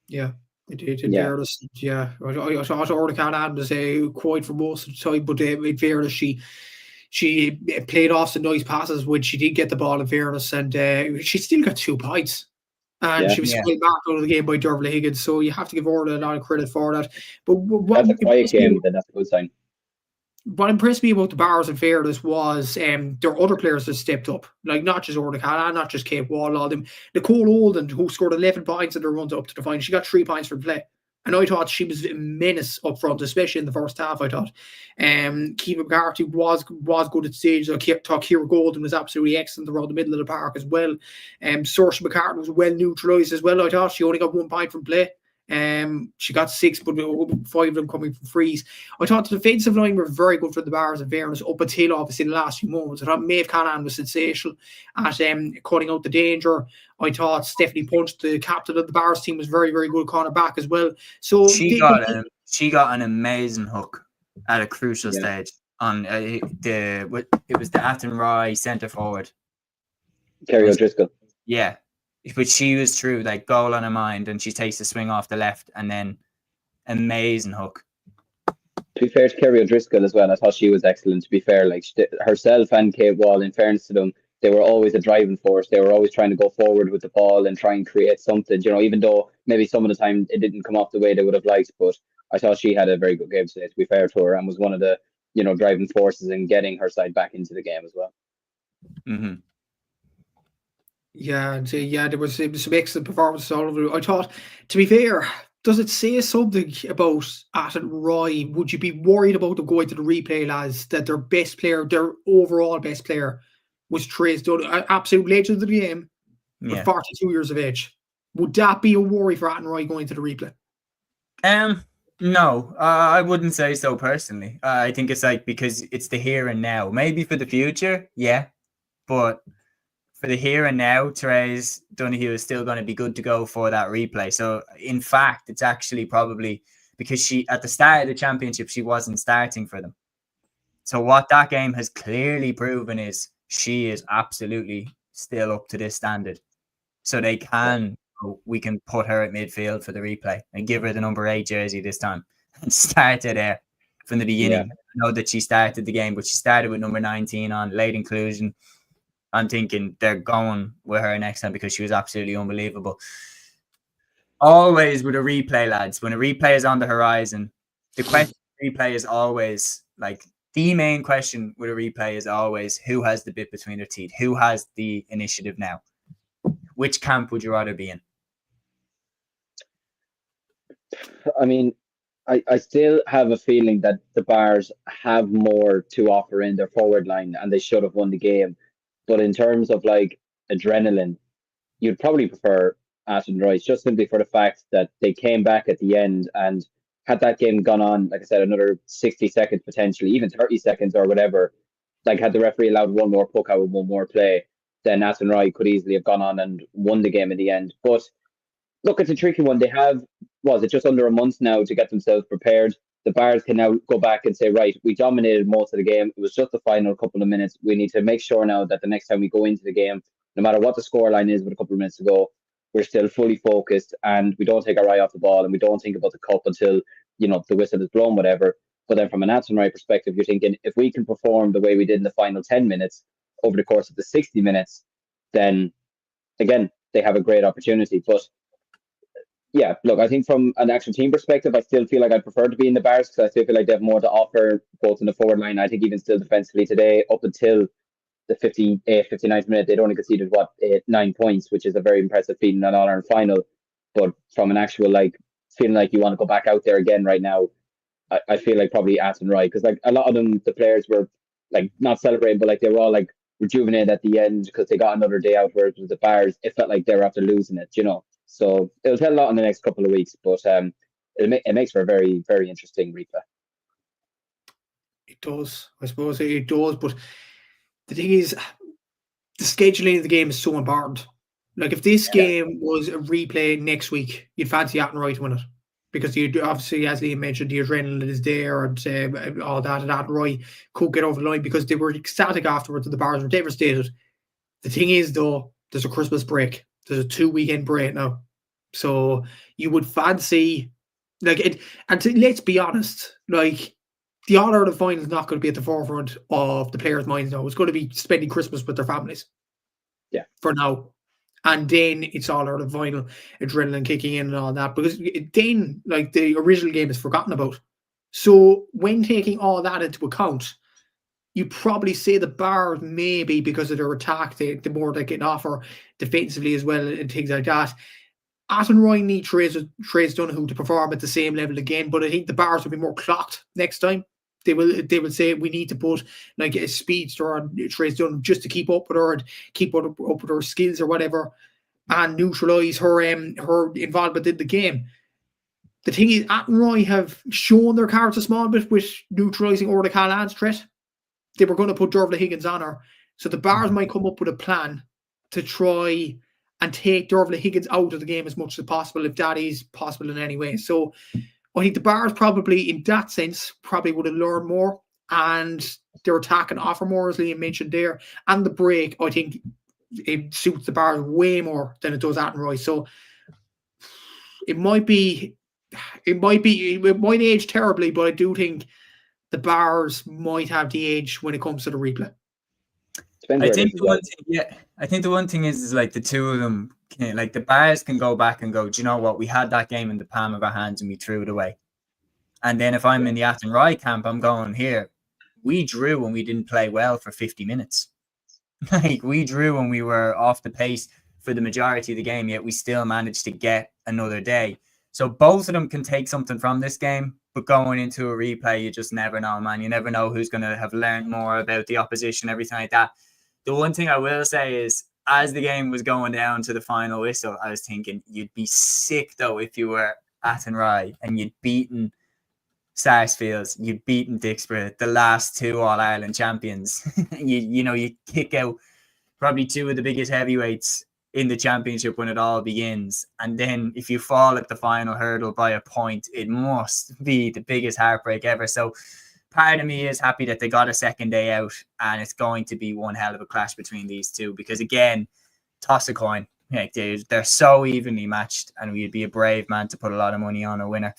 Yeah, it did. In fairness, yeah. I thought Orla Cahalan was quiet for most of the time, but in fairness, she played off some nice passes when she did get the ball, in fairness, and she still got 2 points. And she was well back out of the game by Dervla Higgins, so you have to give Orla a lot of credit for that. But that's a quiet game, then that's a good sign. What impressed me about the Bars, in fairness, was there are other players that stepped up, like not just Orla Cahalan, not just Kate Wall, all them. Nicole Olden, who scored 11 points in the runs up to the final, she got 3 points for play. And I thought she was a menace up front, especially in the first half, I thought. Kiva McCarthy was good at stage. I thought Kira Golden was absolutely excellent around the middle of the park as well. Saoirse McCarthy was well neutralised as well, I thought. She only got 1 point from play. She got 6, but 5 of them coming from frees. I thought the defensive line were very good for the Bars, in fairness, up until obviously the last few moments. I thought Maeve Callahan was sensational at cutting out the danger. I thought Stephanie Punch, the captain of the Bars team, was very, very good cornerback as well. So she got an amazing hook at a crucial stage on it was the Athenry centre forward, Kerry O'Driscoll. Yeah. But she was through, like, goal on her mind, and she takes the swing off the left, and then amazing hook. To be fair to Kerry O'Driscoll as well, I thought she was excellent. To be fair, like herself and Kate Wall, in fairness to them, they were always a driving force. They were always trying to go forward with the ball and try and create something, even though maybe some of the time it didn't come off the way they would have liked. But I thought she had a very good game today, to be fair to her, and was one of the, driving forces in getting her side back into the game as well. Mm-hmm. Yeah, there was some excellent performances all over. I thought, to be fair, does it say something about Athenry? Would you be worried about them going to the replay, lads, that their best player, their overall best player, was Trace Dunn, an absolute legend of the game, with 42 years of age? Would that be a worry for Athenry going to the replay? No, I wouldn't say so personally. I think it's because it's the here and now. Maybe for the future, yeah, but for the here and now, Therese Donoghue is still going to be good to go for that replay. So, in fact, it's actually probably because she, at the start of the championship, she wasn't starting for them. So what that game has clearly proven is she is absolutely still up to this standard. So we can put her at midfield for the replay and give her the number 8 jersey this time and start her there from the beginning. I know that she started the game, but she started with number 19 on, late inclusion. I'm thinking they're going with her next time because she was absolutely unbelievable. Always with a replay, lads, when a replay is on the horizon, the question replay is always, like, the main question with a replay is always who has the bit between their teeth, who has the initiative now. Which camp would you rather be in? I mean, I still have a feeling that the Bars have more to offer in their forward line and they should have won the game. But in terms of, like, adrenaline, you'd probably prefer Athenry, just simply for the fact that they came back at the end, and had that game gone on, like I said, another 60 seconds, potentially, even 30 seconds or whatever, like had the referee allowed one more puck out with one more play, then Athenry could easily have gone on and won the game in the end. But look, it's a tricky one. They have, just under a month now to get themselves prepared. The Bars can now go back and say, right, we dominated most of the game. It was just the final couple of minutes. We need to make sure now that the next time we go into the game, no matter what the scoreline is with a couple of minutes to go, we're still fully focused and we don't take our eye off the ball and we don't think about the cup until, the whistle is blown, whatever. But then from an Athenry perspective, you're thinking, if we can perform the way we did in the final 10 minutes over the course of the 60 minutes, then, again, they have a great opportunity. But yeah, look, I think from an actual team perspective, I still feel like I prefer to be in the Bars because I still feel like they have more to offer, both in the forward line. I think even still defensively today, up until the 59th minute, they'd only conceded 9 points, which is a very impressive feat in an All-Ireland final. But from an actual, like, feeling like you want to go back out there again right now, I feel like probably Athenry, because, like, a lot of them, the players were, like, not celebrating, but, like, they were all, like, rejuvenated at the end because they got another day out, whereas with the Bars, it felt like they were after losing it, So it'll tell a lot in the next couple of weeks, but it makes for a very, very interesting replay. It does. I suppose it does, but the thing is, the scheduling of the game is so important. Like, if this game was a replay next week, you'd fancy Athenry to win it because you obviously, as Liam mentioned, the adrenaline is there and all that, and Athenry could get over the line because they were ecstatic afterwards and the Bars were devastated. The thing is, though, there's a Christmas break. There's a 2-weekend break now. So you would fancy, like, it, and let's be honest, like, the All-Ireland final is not going to be at the forefront of the players' minds now. It's going to be spending Christmas with their families. Yeah. For now. And then it's All-Ireland final, adrenaline kicking in and all that. Because then, like, the original game is forgotten about. So when taking all that into account, you probably say the Bars maybe because of their attack, the more they can offer defensively as well and things like that. Athenry need Trace Donoghue to perform at the same level again, but I think the Bars will be more clocked next time. They will say we need to put like a speedster on Trace Donoghue just to keep up with her and keep up with her skills or whatever, and neutralise her involvement in the game. The thing is, Athenry have shown their cards a small bit with neutralising Orla Callahan's threat. They were going to put Dervla Higgins on her, so the Bars might come up with a plan to try and take Dervla Higgins out of the game as much as possible, if that is possible in any way. So I think the Bars probably, in that sense, probably would have learned more, and their attack and offer more, as Liam mentioned there. And the break, I think it suits the Bars way more than it does Athenry. So it might age terribly, but I do think the Bars might have the edge when it comes to the replay. I think the one thing is like the two of them, like the Bars can go back and go, do you know what? We had that game in the palm of our hands and we threw it away. And then if I'm in the Athenry camp, I'm going, here, we drew when we didn't play well for 50 minutes. Like, we drew when we were off the pace for the majority of the game, yet we still managed to get another day. So both of them can take something from this game, but going into a replay, you just never know, man. You never know who's going to have learned more about the opposition, everything like that. The one thing I will say is, as the game was going down to the final whistle, I was thinking you'd be sick, though, if you were Athenry and you'd beaten Sarsfields, you'd beaten Dixborough, the last two All-Ireland champions. You kick out probably two of the biggest heavyweights in the championship when it all begins. And then if you fall at the final hurdle by a point, it must be the biggest heartbreak ever. So part of me is happy that they got a second day out, and it's going to be one hell of a clash between these two because, again, toss a coin. Like, they're so evenly matched, and we'd be a brave man to put a lot of money on a winner.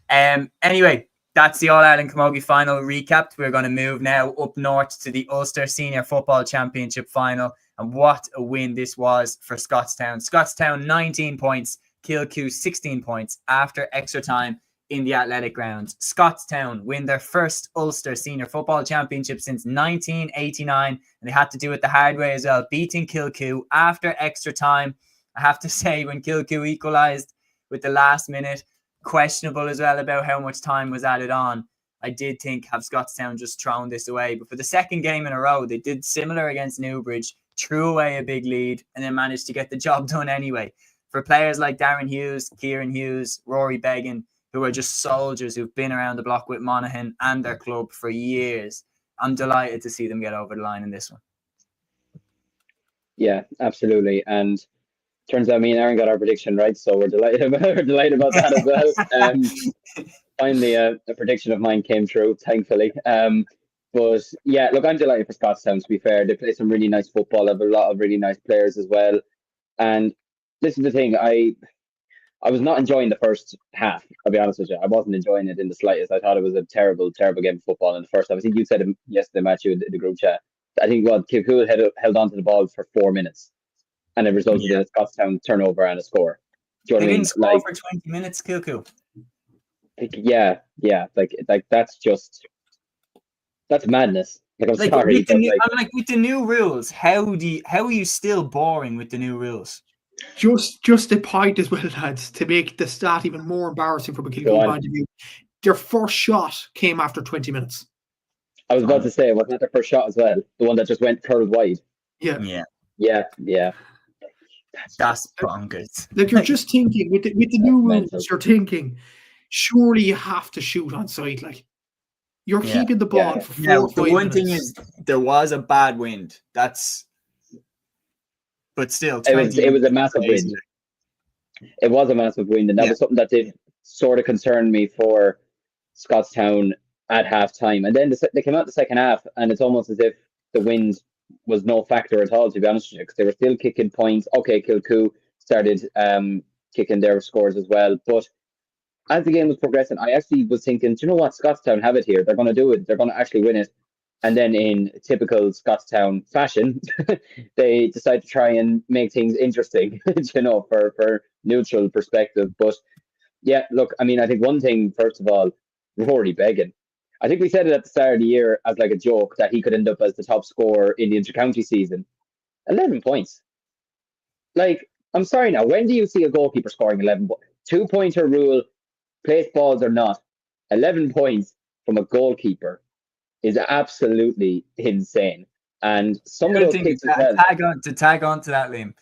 Anyway, that's the All-Ireland Camogie Final recapped. We're going to move now up north to the Ulster Senior Football Championship Final. And what a win this was for Scotstown. Scotstown 19 points, Kilcoo 16 points after extra time in the athletic grounds. Scotstown win their first Ulster Senior Football Championship since 1989, and they had to do it the hard way as well, beating Kilcoo after extra time. I have to say, when Kilcoo equalised with the last minute, questionable as well about how much time was added on. I did think have Scotstown just thrown this away, but for the second game in a row, they did similar against Newbridge, threw away a big lead, and then managed to get the job done anyway. For players like Darren Hughes, Kieran Hughes, Rory Began, who are just soldiers who've been around the block with Monaghan and their club for years, I'm delighted to see them get over the line in this one. Yeah, absolutely. And turns out me and Aaron got our prediction right, so we're delighted about that as well. Finally, a prediction of mine came true, thankfully. But yeah, look, I'm delighted for Scotstown, to be fair. They play some really nice football, have a lot of really nice players as well. And this is the thing, I was not enjoying the first half, I'll be honest with you. I wasn't enjoying it in the slightest. I thought it was a terrible, terrible game of football in the first half. I think you said it yesterday, Matthew, in the group chat. I think Kilcoo held on to the ball for 4 minutes, and it resulted in a Scotstown turnover and a score. Do you know what I mean? Didn't score for 20 minutes, Kilcoo. Yeah. Like that's madness. Like, I'm sorry. With the new rules, how are you still boring with the new rules? Just a point as well, lads, to make the stat even more embarrassing from a Kilcoo point of view. Their first shot came after 20 minutes. I was about to say, wasn't that their first shot as well? The one that just went curled wide. Yeah. That's bonkers. Like, you're just thinking with the new rules, you're thinking, surely you have to shoot on side. Like, you're keeping the ball for 4 or 5 minutes. The one thing is, there was a bad wind. But still, it was a massive wind. It was a massive wind, and that was something that did sort of concerned me for Scotstown at half time. And then they came out the second half, and it's almost as if the wind was no factor at all, to be honest with you, because they were still kicking points. Okay, Kilcoo started kicking their scores as well. But as the game was progressing, I actually was thinking, do you know what? Scotstown have it here. They're going to do it. They're going to actually win it. And then in typical Scotstown fashion, they decide to try and make things interesting, for neutral perspective. But yeah, look, I mean, I think one thing, first of all, Rory Beggan. I think we said it at the start of the year as like a joke that he could end up as the top scorer in the inter-county season. 11 points. Like, I'm sorry now, when do you see a goalkeeper scoring 11 points? 2-pointer rule, place balls or not, 11 points from a goalkeeper is absolutely insane. And some of those kicks as well. Tag on to that, Liam.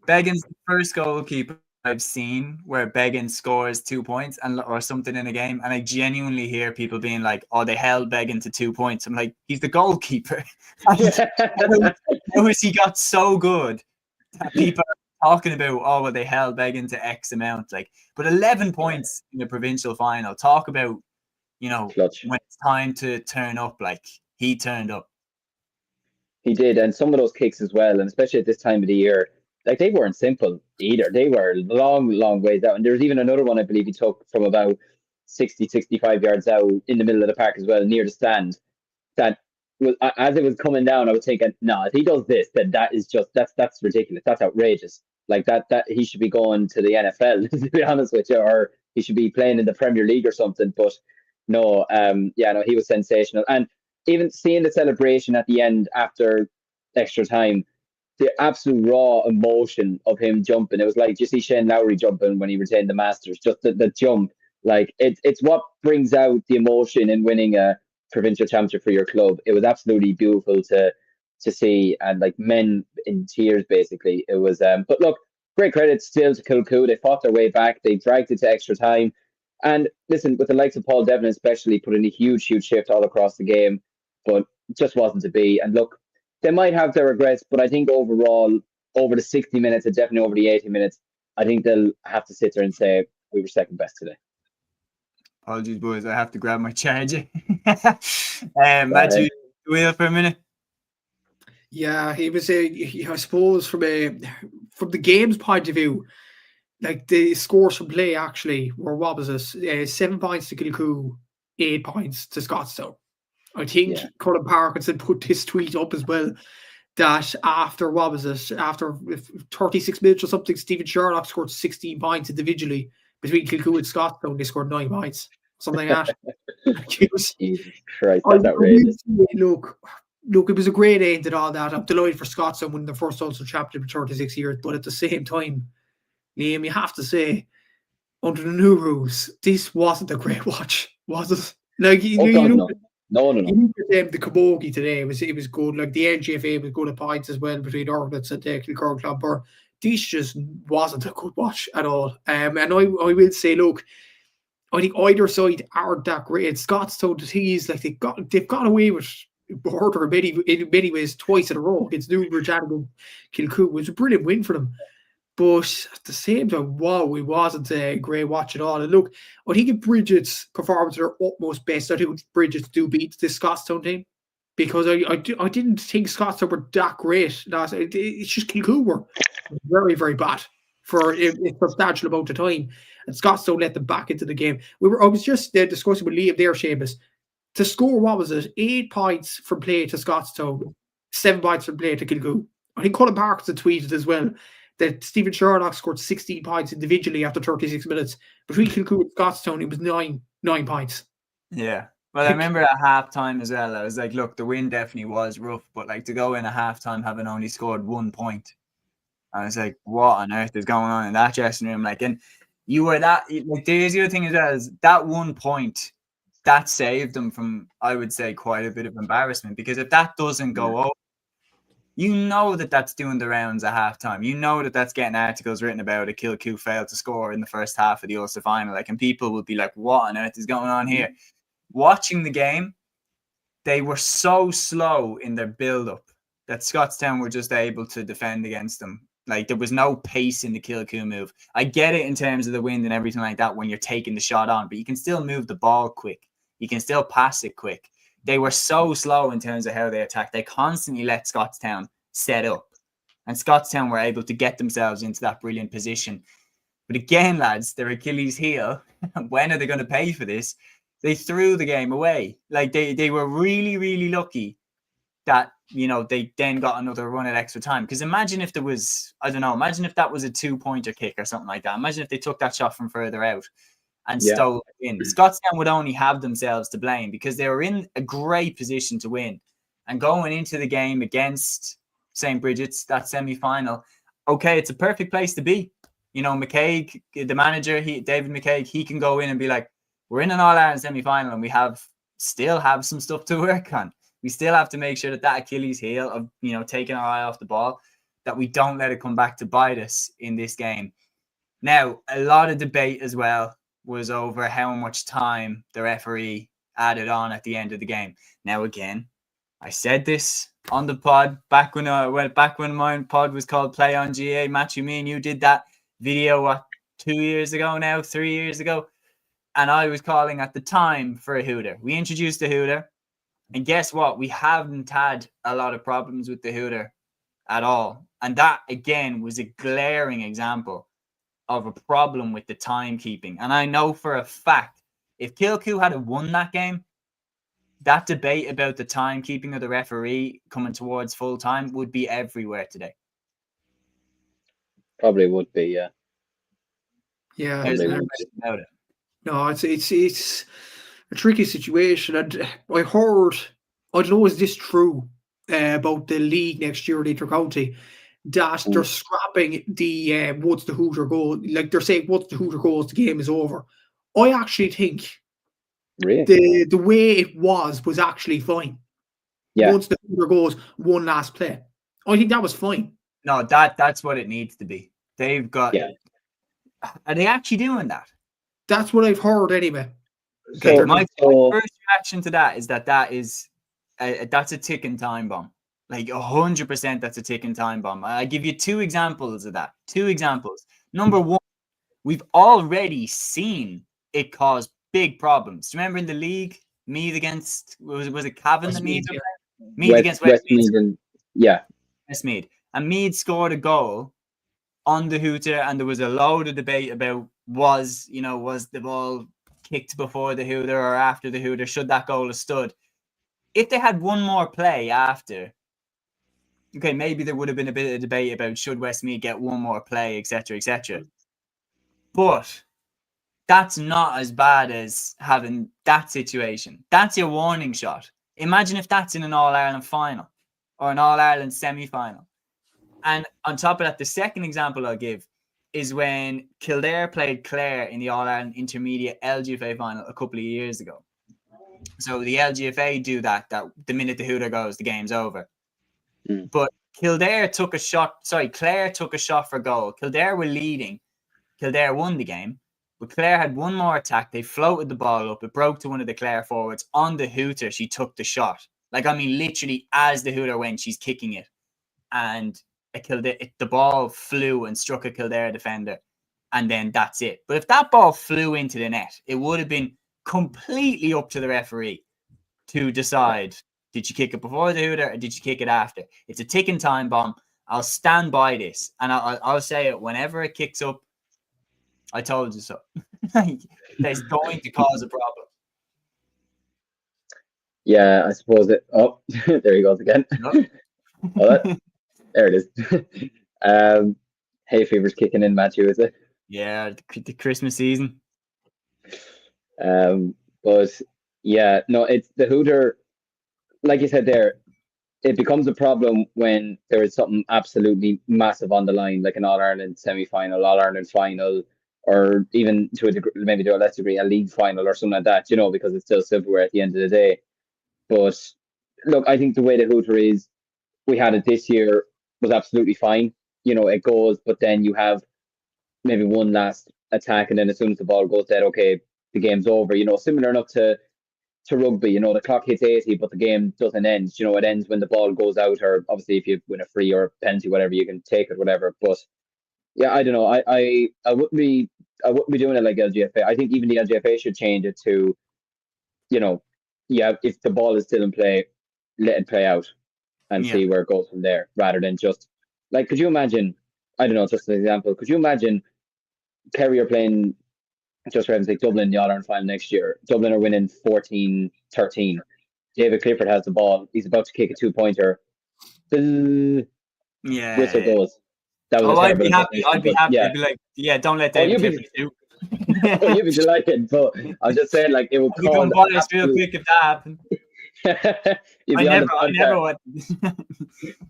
Beggan's the first goalkeeper I've seen where Beggan scores 2 points or something in a game, and I genuinely hear people being like, "Oh, they held Beggan to 2 points." I'm like, he's the goalkeeper. How has he got so good that people are talking about, "Oh, well, they held Beggan to X amount"? Like, but 11 points in the provincial final. Talk about, clutch. When it's time to turn up. Like, he turned up. He did, and some of those kicks as well, and especially at this time of the year. Like, they weren't simple either. They were long, long ways out. And there was even another one, I believe, he took from about 60, 65 yards out in the middle of the park as well, near the stand. That was, as it was coming down, I was thinking, no, if he does this, then that's ridiculous. That's outrageous. Like, that he should be going to the NFL, to be honest with you, or he should be playing in the Premier League or something. But no, he was sensational. And even seeing the celebration at the end after extra time, the absolute raw emotion of him jumping. It was like, you see Shane Lowry jumping when he retained the Masters, just the jump. Like, it's what brings out the emotion in winning a provincial championship for your club. It was absolutely beautiful to see, and like men in tears, basically. It was, but look, great credit still to Kilcoo. They fought their way back. They dragged it to extra time. And listen, with the likes of Paul Devlin especially, put in a huge, huge shift all across the game, but it just wasn't to be. And look, they might have their regrets, but I think overall, over the 60 minutes and definitely over the 80 minutes, I think they'll have to sit there and say, we were second best today. Apologies, boys. I have to grab my charger. Matthew, wheel for a minute. Yeah, he was I suppose from the game's point of view, like the scores from play actually were, what was it? 7 points to Kilcoo, 8 points to Scotstown. I think Colin Parkinson put this tweet up as well, that after 36 minutes or something, Stephen Sherlock scored 16 points individually between Kilcoo and Scotstown. They scored 9 points, something like that. Jesus Christ, that's outrageous. Look, it was a great end and all that. I'm delighted for Scotstown winning their first Ulster Championship in 36 years, but at the same time, Liam, you have to say, under the new rules, this wasn't a great watch, was it? Like, No. The Camogie today, it was good. Like, the LGFA was good at points as well between Ornitz and Kilkerrin, Clonberne. This just wasn't a good watch at all. And I will say, look, I think either side aren't that great. Scotstown, the thing is, like, they've got away with murder in many ways twice in a row against Newbridge and Kilcoo. It was a brilliant win for them. But at the same time, wow, it wasn't a great watch at all. And look, I think if Bridget's performance at their utmost best, I think Bridget's do beat this Scotstown team, because I didn't think Scotstown were that great. It's just Kilcoo were very, very bad for a substantial amount of time, and Scotstown let them back into the game. I was just discussing with Liam there, Seamus, to score, what was it, 8 points from play to Scotstown, 7 points from play to Kilcoo. I think Colin Parkinson tweeted as well that Stephen Sherlock scored 16 points individually after 36 minutes. Between Kilcoo and Scotstown, it was 9 points. Yeah. Well, I remember at halftime as well, I was like, look, the win definitely was rough, but like, to go in at halftime having only scored 1 point, I was like, what on earth is going on in that dressing room? Like, and you were that, like, the other thing as well is that 1 point, that saved them from, I would say, quite a bit of embarrassment, because if that doesn't go over, you know that's doing the rounds at halftime. You know that's getting articles written about it. Kilcoo failed to score in the first half of the Ulster final. Like, and people will be like, what on earth is going on here? Watching the game, they were so slow in their build-up that Scotstown were just able to defend against them Like, there was no pace in the Kilcoo move. I get it in terms of the wind and everything like that when you're taking the shot on, but you can still move the ball quick. You can still pass it quick. They were so slow in terms of how they attacked. They constantly let Scotstown set up. And Scotstown were able to get themselves into that brilliant position. But again, lads, their Achilles heel, when are they going to pay for this? They threw the game away. Like, they were really, really lucky that, you know, they then got another run at extra time. Because imagine if there was, I don't know, imagine if that was a 2-pointer kick or something like that. Imagine if they took that shot from further out and stole it in. Scotstown would only have themselves to blame because they were in a great position to win. And going into the game against St. Bridget's, that semi-final, okay, it's a perfect place to be. You know, McCaig, the manager, David McCaig, he can go in and be like, we're in an All-Ireland semi-final and we still have some stuff to work on. We still have to make sure that Achilles heel of, you know, taking our eye off the ball, that we don't let it come back to bite us in this game. Now, a lot of debate as well was over how much time the referee added on at the end of the game. Now, again, I said this on the pod back when my pod was called Play on GA. Matthew, me and you did that video 3 years ago, and I was calling at the time for a hooter. We introduced the hooter. And guess what? We haven't had a lot of problems with the hooter at all. And that, again, was a glaring example of a problem with the timekeeping. And I know for a fact, if Kilcoo had won that game, that debate about the timekeeping of the referee coming towards full time would be everywhere today. Probably would be, yeah. Yeah, There's no doubt about it. No, it's a tricky situation, and I heard, I don't know, is this true about the league next year, the Intercounty, that they're scrapping the once the hooter goes, like they're saying once the hooter goes, the game is over. I actually think the way it was actually fine. Yeah. Once the hooter goes, one last play. I think that was fine. No, that's what it needs to be. They've got. Yeah. Are they actually doing that? That's what I've heard anyway. Okay, my first reaction to that is that's a ticking time bomb. Like 100%, that's a ticking time bomb. I give you 2 examples of that. 2 examples. Number 1, we've already seen it cause big problems. Do you remember in the league, Meath against was it Cavan? The Meath, Meath against Westmeath. Westmeath, and Meath scored a goal on the hooter, and there was a load of debate about was the ball kicked before the hooter or after the hooter? Should that goal have stood? If they had one more play after, okay, maybe there would have been a bit of debate about should Westmeath get one more play, etc., etc. But that's not as bad as having that situation. That's your warning shot. Imagine if that's in an All-Ireland final or an All-Ireland semi-final. And on top of that, the second example I'll give is when Kildare played Clare in the All-Ireland Intermediate LGFA final a couple of years ago. So the LGFA do that the minute the hooter goes, the game's over. But Clare took a shot for goal. Kildare were leading. Kildare won the game. But Clare had one more attack. They floated the ball up. It broke to one of the Clare forwards. On the hooter, she took the shot. Like, I mean, literally as the hooter went, she's kicking it. And the ball flew and struck a Kildare defender, and then that's it. But if that ball flew into the net, it would have been completely up to the referee to decide, did you kick it before the hooter or did you kick it after? It's a ticking time bomb. I'll stand by this, and I'll say it whenever it kicks up. I told you so. That's going to cause a problem. Yeah, I suppose it. Oh, there he goes again. There it is. Hay fever's kicking in, Matthew, is it? Yeah, the Christmas season. But yeah, no, it's the hooter. Like you said there, it becomes a problem when there is something absolutely massive on the line, like an All-Ireland semi-final, All-Ireland final, or even to a degree, maybe to a less degree, a league final or something like that, because it's still silverware at the end of the day. But look, I think the way the hooter is, we had it this year, was absolutely fine. It goes, but then you have maybe one last attack, and then as soon as the ball goes dead, okay, the game's over. Similar enough to to rugby. You know, the clock hits 80, but the game doesn't end. You know, it ends when the ball goes out, or obviously if you win a free or a penalty, whatever, you can take it, whatever. But yeah, I don't know. I wouldn't be doing it like LGFA. I think even the LGFA should change it to, you know, yeah, if the ball is still in play, let it play out and see where it goes from there, rather than just like, could you imagine? I don't know, just an example. Could you imagine Kerry are playing, just for heaven's sake, Dublin in the All-Ireland final next year? Dublin are winning 14-13. David Clifford has the ball. He's about to kick a 2-pointer. Whistle goes. That was I'd be happy. Yeah. I'd be like, yeah, don't let David Clifford do. You'd be delighted, but I'm just saying, like, it would cause biased real quick if that happened. I never would.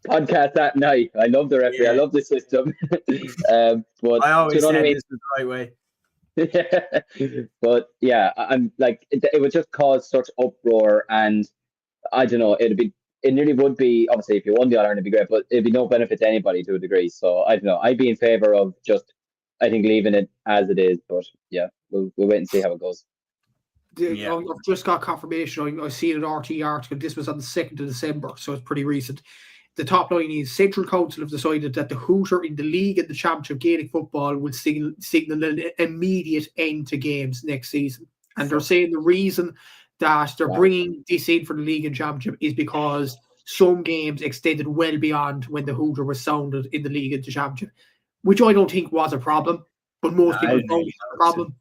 Podcast that night. I love the referee. I love the system. But I always said this was the right way. But yeah, I'm like, it would just cause such uproar, and I don't know. It nearly would be, obviously if you won the All-Ireland it'd be great, but it'd be no benefit to anybody to a degree. So I don't know. I'd be in favour of just, I think, leaving it as it is. But yeah, we'll wait and see how it goes. I've just got confirmation. I seen an RT article. This was on the 2nd of December, so it's pretty recent. The top line is Central Council have decided that the hooter in the league and the championship Gaelic football will signal an immediate end to games next season. And they're saying the reason that they're bringing this in for the league and championship is because some games extended well beyond when the hooter was sounded in the league and the championship, which I don't think was a problem, but most people don't think it's a problem.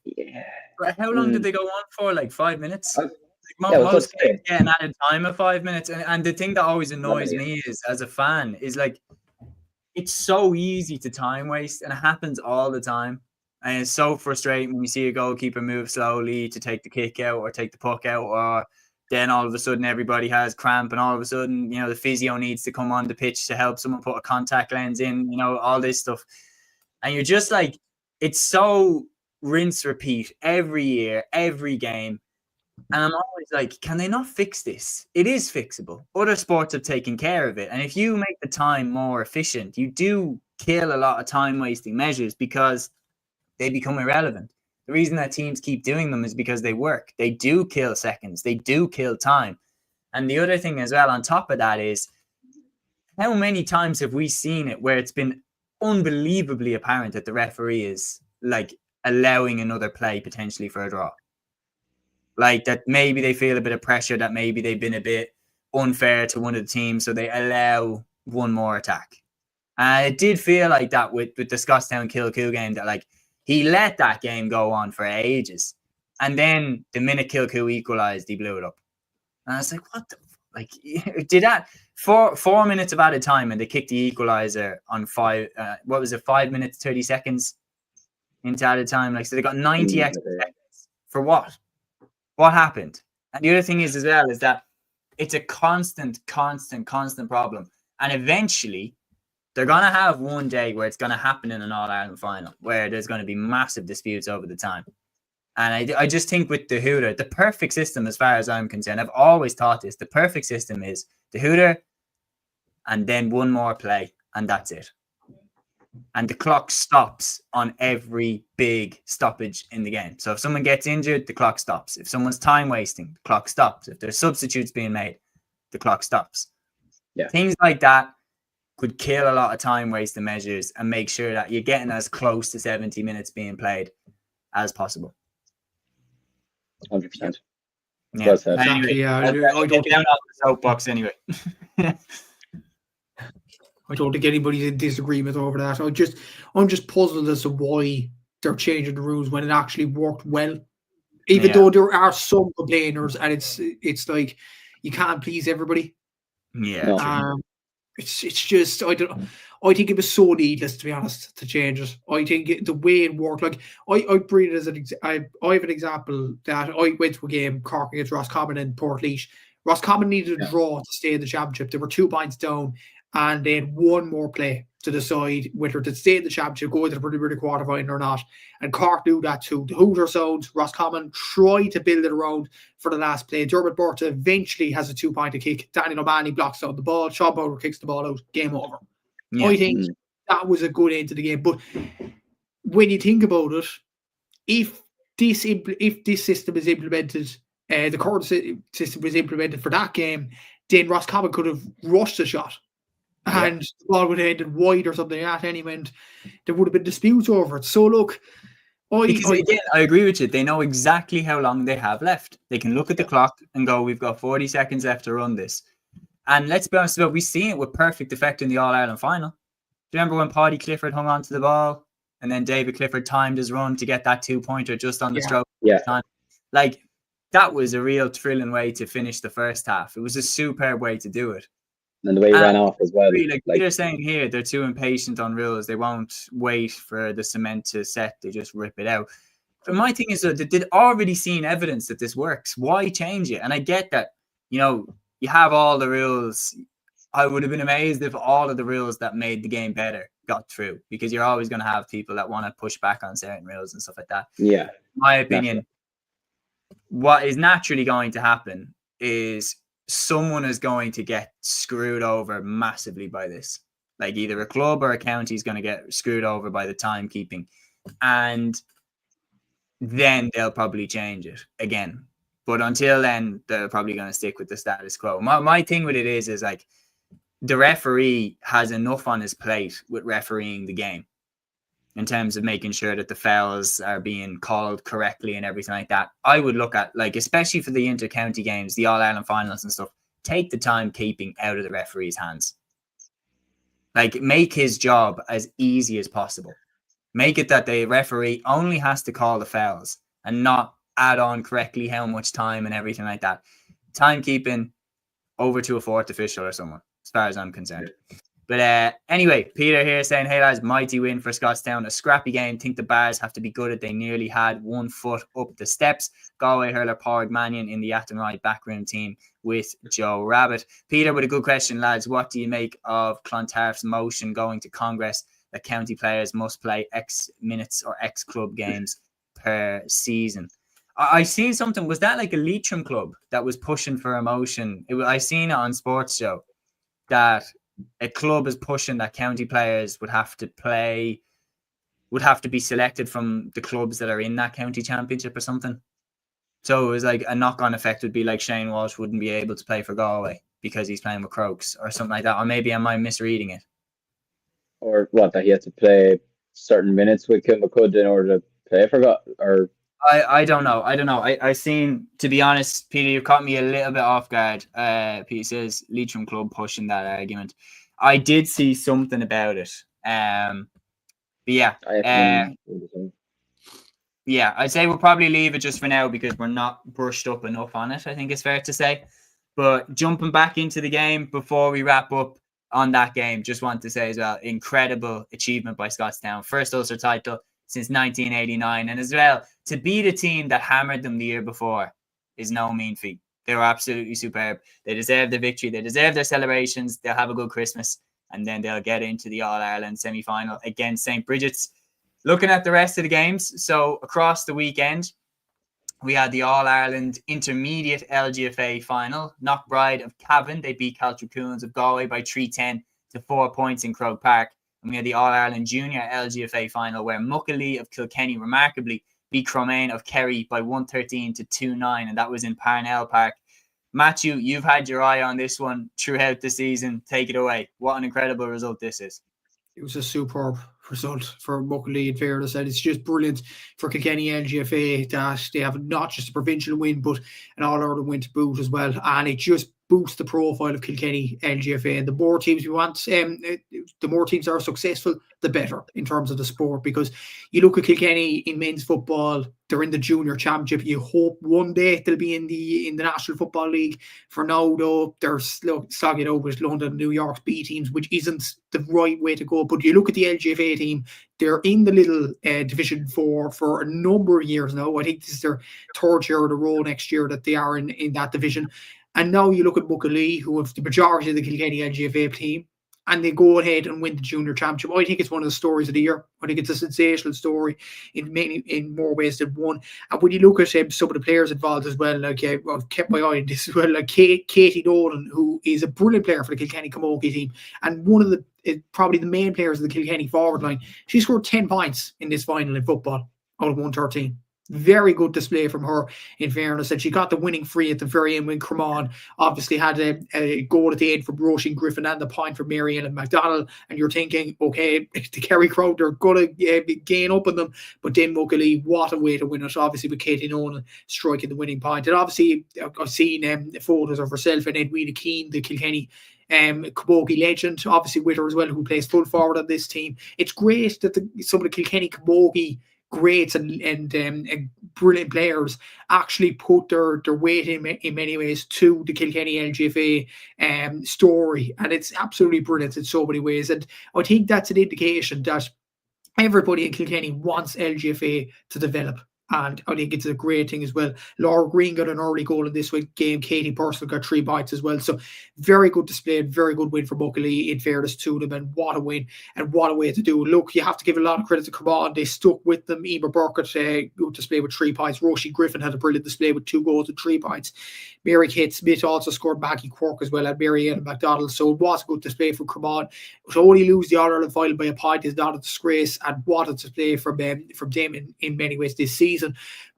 Yeah. But how long did they go on for? Like 5 minutes? Most games get an added time of 5 minutes. And the thing that always annoys me is, as a fan, is like, it's so easy to time waste, and it happens all the time. And it's so frustrating when you see a goalkeeper move slowly to take the kick out or take the puck out, or then all of a sudden everybody has cramp, and all of a sudden, you know, the physio needs to come on the pitch to help someone put a contact lens in, you know, all this stuff. And you're just like, it's so rinse repeat every year, every game. And I'm always like, can they not fix this? It is fixable. Other sports have taken care of it. And if you make the time more efficient, you do kill a lot of time wasting measures because they become irrelevant. The reason that teams keep doing them is because they work. They do kill seconds. They do kill time. And the other thing as well on top of that is, how many times have we seen it where it's been unbelievably apparent that the referee is like allowing another play potentially for a draw? Like that maybe they feel a bit of pressure, that maybe they've been a bit unfair to one of the teams, so they allow one more attack. And it did feel like that with the Scotstown Kilcoo game, that like he let that game go on for ages. And then the minute Kilcoo equalised, he blew it up. And I was like, what the like did that 4 minutes of added time, and they kicked the equaliser on 5 minutes 30 seconds into added time. Like, so they got 90 extra seconds for what? What happened? And the other thing is as well is that it's a constant problem. And eventually they're going to have one day where it's going to happen in an All-Ireland final, where there's going to be massive disputes over the time. And I just think with the hooter, the perfect system, as far as I'm concerned, I've always thought this, the perfect system is the hooter and then one more play, and that's it. And the clock stops on every big stoppage in the game. So if someone gets injured, the clock stops. If someone's time wasting, the clock stops. If there's substitutes being made, the clock stops. Yeah. Things like that could kill a lot of time wasting measures and make sure that you're getting as close to 70 minutes being played as possible. 100%. Yeah. Well said. Exactly. I don't get down off the soapbox anyway. I don't think anybody's in disagreement over that. I'm just puzzled as to why they're changing the rules when it actually worked well. Even though there are some complainers, and it's like you can't please everybody. Yeah. It's just I think it was so needless, to be honest, to change it. I think the way it worked, like I bring it as I have an example that I went to a game, Cork against Roscommon in Portlaoise. Roscommon needed a draw to stay in the championship. They were 2 points down, and they had one more play to decide whether to stay in the championship, go into the preliminary quarterfinal or not. And Cork knew that too. The hooter sound, Roscommon tried to build it around for the last play. Dermot Burta eventually has a 2-pointer kick. Daniel O'Mahony blocks out the ball. Sean Bowler kicks the ball out. Game over. Yeah. I think that was a good end to the game. But when you think about it, if if this system is implemented, the current system was implemented for that game, then Roscommon could have rushed a shot. And the ball would have ended wide or something like that anyway, and there would have been disputes over it. So look, again, I agree with you. They know exactly how long they have left. They can look at the clock and go, we've got 40 seconds left to run this. And let's be honest about it, we've seen it with perfect effect in the All-Ireland final. Do you remember when Paddy Clifford hung on to the ball and then David Clifford timed his run to get that 2-pointer just on the stroke? Yeah. Like, that was a real thrilling way to finish the first half. It was a superb way to do it. And the way he ran off as well. Like Peter's saying here, they're too impatient on rules. They won't wait for the cement to set. They just rip it out. But my thing is that they'd already seen evidence that this works. Why change it? And I get that, you have all the rules. I would have been amazed if all of the rules that made the game better got through, because you're always going to have people that want to push back on certain rules and stuff like that. Yeah. In my opinion, what is naturally going to happen is someone is going to get screwed over massively by this. Like either a club or a county is going to get screwed over by the timekeeping, and then they'll probably change it again. But until then, they're probably going to stick with the status quo. My thing with it is like the referee has enough on his plate with refereeing the game in terms of making sure that the fouls are being called correctly and everything like that. I would look at, like, especially for the inter-county games, the All-Ireland finals and stuff, take the timekeeping out of the referee's hands. Like, make his job as easy as possible. Make it that the referee only has to call the fouls and not add on correctly how much time and everything like that. Timekeeping over to a fourth official or someone, as far as I'm concerned. But anyway, Peter here saying, hey lads, mighty win for Scotstown. A scrappy game. Think the Bars have to be good at. They nearly had 1 foot up the steps. Galway hurler Pádraig Mannion in the Athenry backroom team with Joe Rabbit. Peter with a good question, lads. What do you make of Clontarf's motion going to Congress that county players must play X minutes or X club games per season? I seen something. Was that like a Leitrim club that was pushing for a motion? I seen it on Sports Show that a club is pushing that county players would have to be selected from the clubs that are in that county championship or something. So it was like a knock-on effect would be like Shane Walsh wouldn't be able to play for Galway because he's playing with Crokes or something like that. Or maybe am I misreading it? Or what, that he had to play certain minutes with Kilmacud in order to play for Galway? Or I don't know. I seen, to be honest, Peter, you caught me a little bit off guard. Peter says Leitrim club pushing that argument. I did see something about it. But yeah. Yeah, I'd say we'll probably leave it just for now because we're not brushed up enough on it, I think it's fair to say. But jumping back into the game before we wrap up on that game, just want to say as well, incredible achievement by Scotstown. First Ulster title since 1989. And as well, to beat a team that hammered them the year before is no mean feat. They were absolutely superb. They deserve the victory. They deserve their celebrations. They'll have a good Christmas. And then they'll get into the All-Ireland semi-final against St. Bridget's. Looking at the rest of the games, so across the weekend, we had the All-Ireland Intermediate LGFA final. Knockbride of Cavan, they beat Caltracoons of Galway by 3-10 to 4 points in Croke Park. And we had the All-Ireland Junior LGFA final where Muckalee of Kilkenny remarkably beat Cromain of Kerry by 113 to 2-9, and that was in Parnell Park. Matthew, you've had your eye on this one throughout the season. Take it away. What an incredible result this is. It was a superb result for Muckalee, in fairness, and it's just brilliant for Kilkenny LGFA that they have not just a provincial win but an All-Ireland win to boot as well, and it just boosts the profile of Kilkenny LGFA. And the more teams we want, the more teams are successful, the better in terms of the sport, because you look at Kilkenny in men's football, they're in the junior championship. You hope one day they'll be in the National Football League. For now, though, they're slogging over with London, New York's B teams, which isn't the right way to go. But you look at the LGFA team, they're in the little Division 4 for a number of years now. I think this is their third year in a row next year that they are in that division. And now you look at Muckalee, who have the majority of the Kilkenny LGFA team, and they go ahead and win the junior championship. I think it's one of the stories of the year. I think it's a sensational story in more ways than one. And when you look at some of the players involved as well, like I've kept my eye on this as well, like Katie Nolan, who is a brilliant player for the Kilkenny Camogie team, and one of the probably the main players of the Kilkenny forward line. She scored 10 points in this final in football out of 113. Very good display from her, in fairness, and she got the winning free at the very end when Cremon obviously had a goal at the end for Roisin Griffin and the point for Marianne McDonald, and you're thinking, okay, the Kerry crowd, they're going to gain up on them, but then Muckalee, what a way to win it, obviously with Katie Nolan striking the winning point. And obviously I've seen photos of herself and Edwina Keane, the Kilkenny Camogie legend, obviously with her as well, who plays full forward on this team. It's great that some of the Kilkenny Camogie greats and brilliant players actually put their weight in many ways to the Kilkenny LGFA story, and it's absolutely brilliant in so many ways. And I think that's an indication that everybody in Kilkenny wants LGFA to develop. And I think it's a great thing as well. Laura Green got an early goal in this week game. Katie Purcell got 3 bites as well. So very good display, very good win for Muckalee, in fairness to them. And what a win and what a way to do. Look, you have to give a lot of credit to Cremon. They stuck with them. Ema Burkett, good display with 3 points. Roisin Griffin had a brilliant display with 2 goals and 3 points. Mary Kate Smith also scored. Maggie Quirk as well, and Marianne McDonald. So it was a good display from Cremon. To only lose the All-Ireland final by a point is not a disgrace, and what a display from them in many ways this season.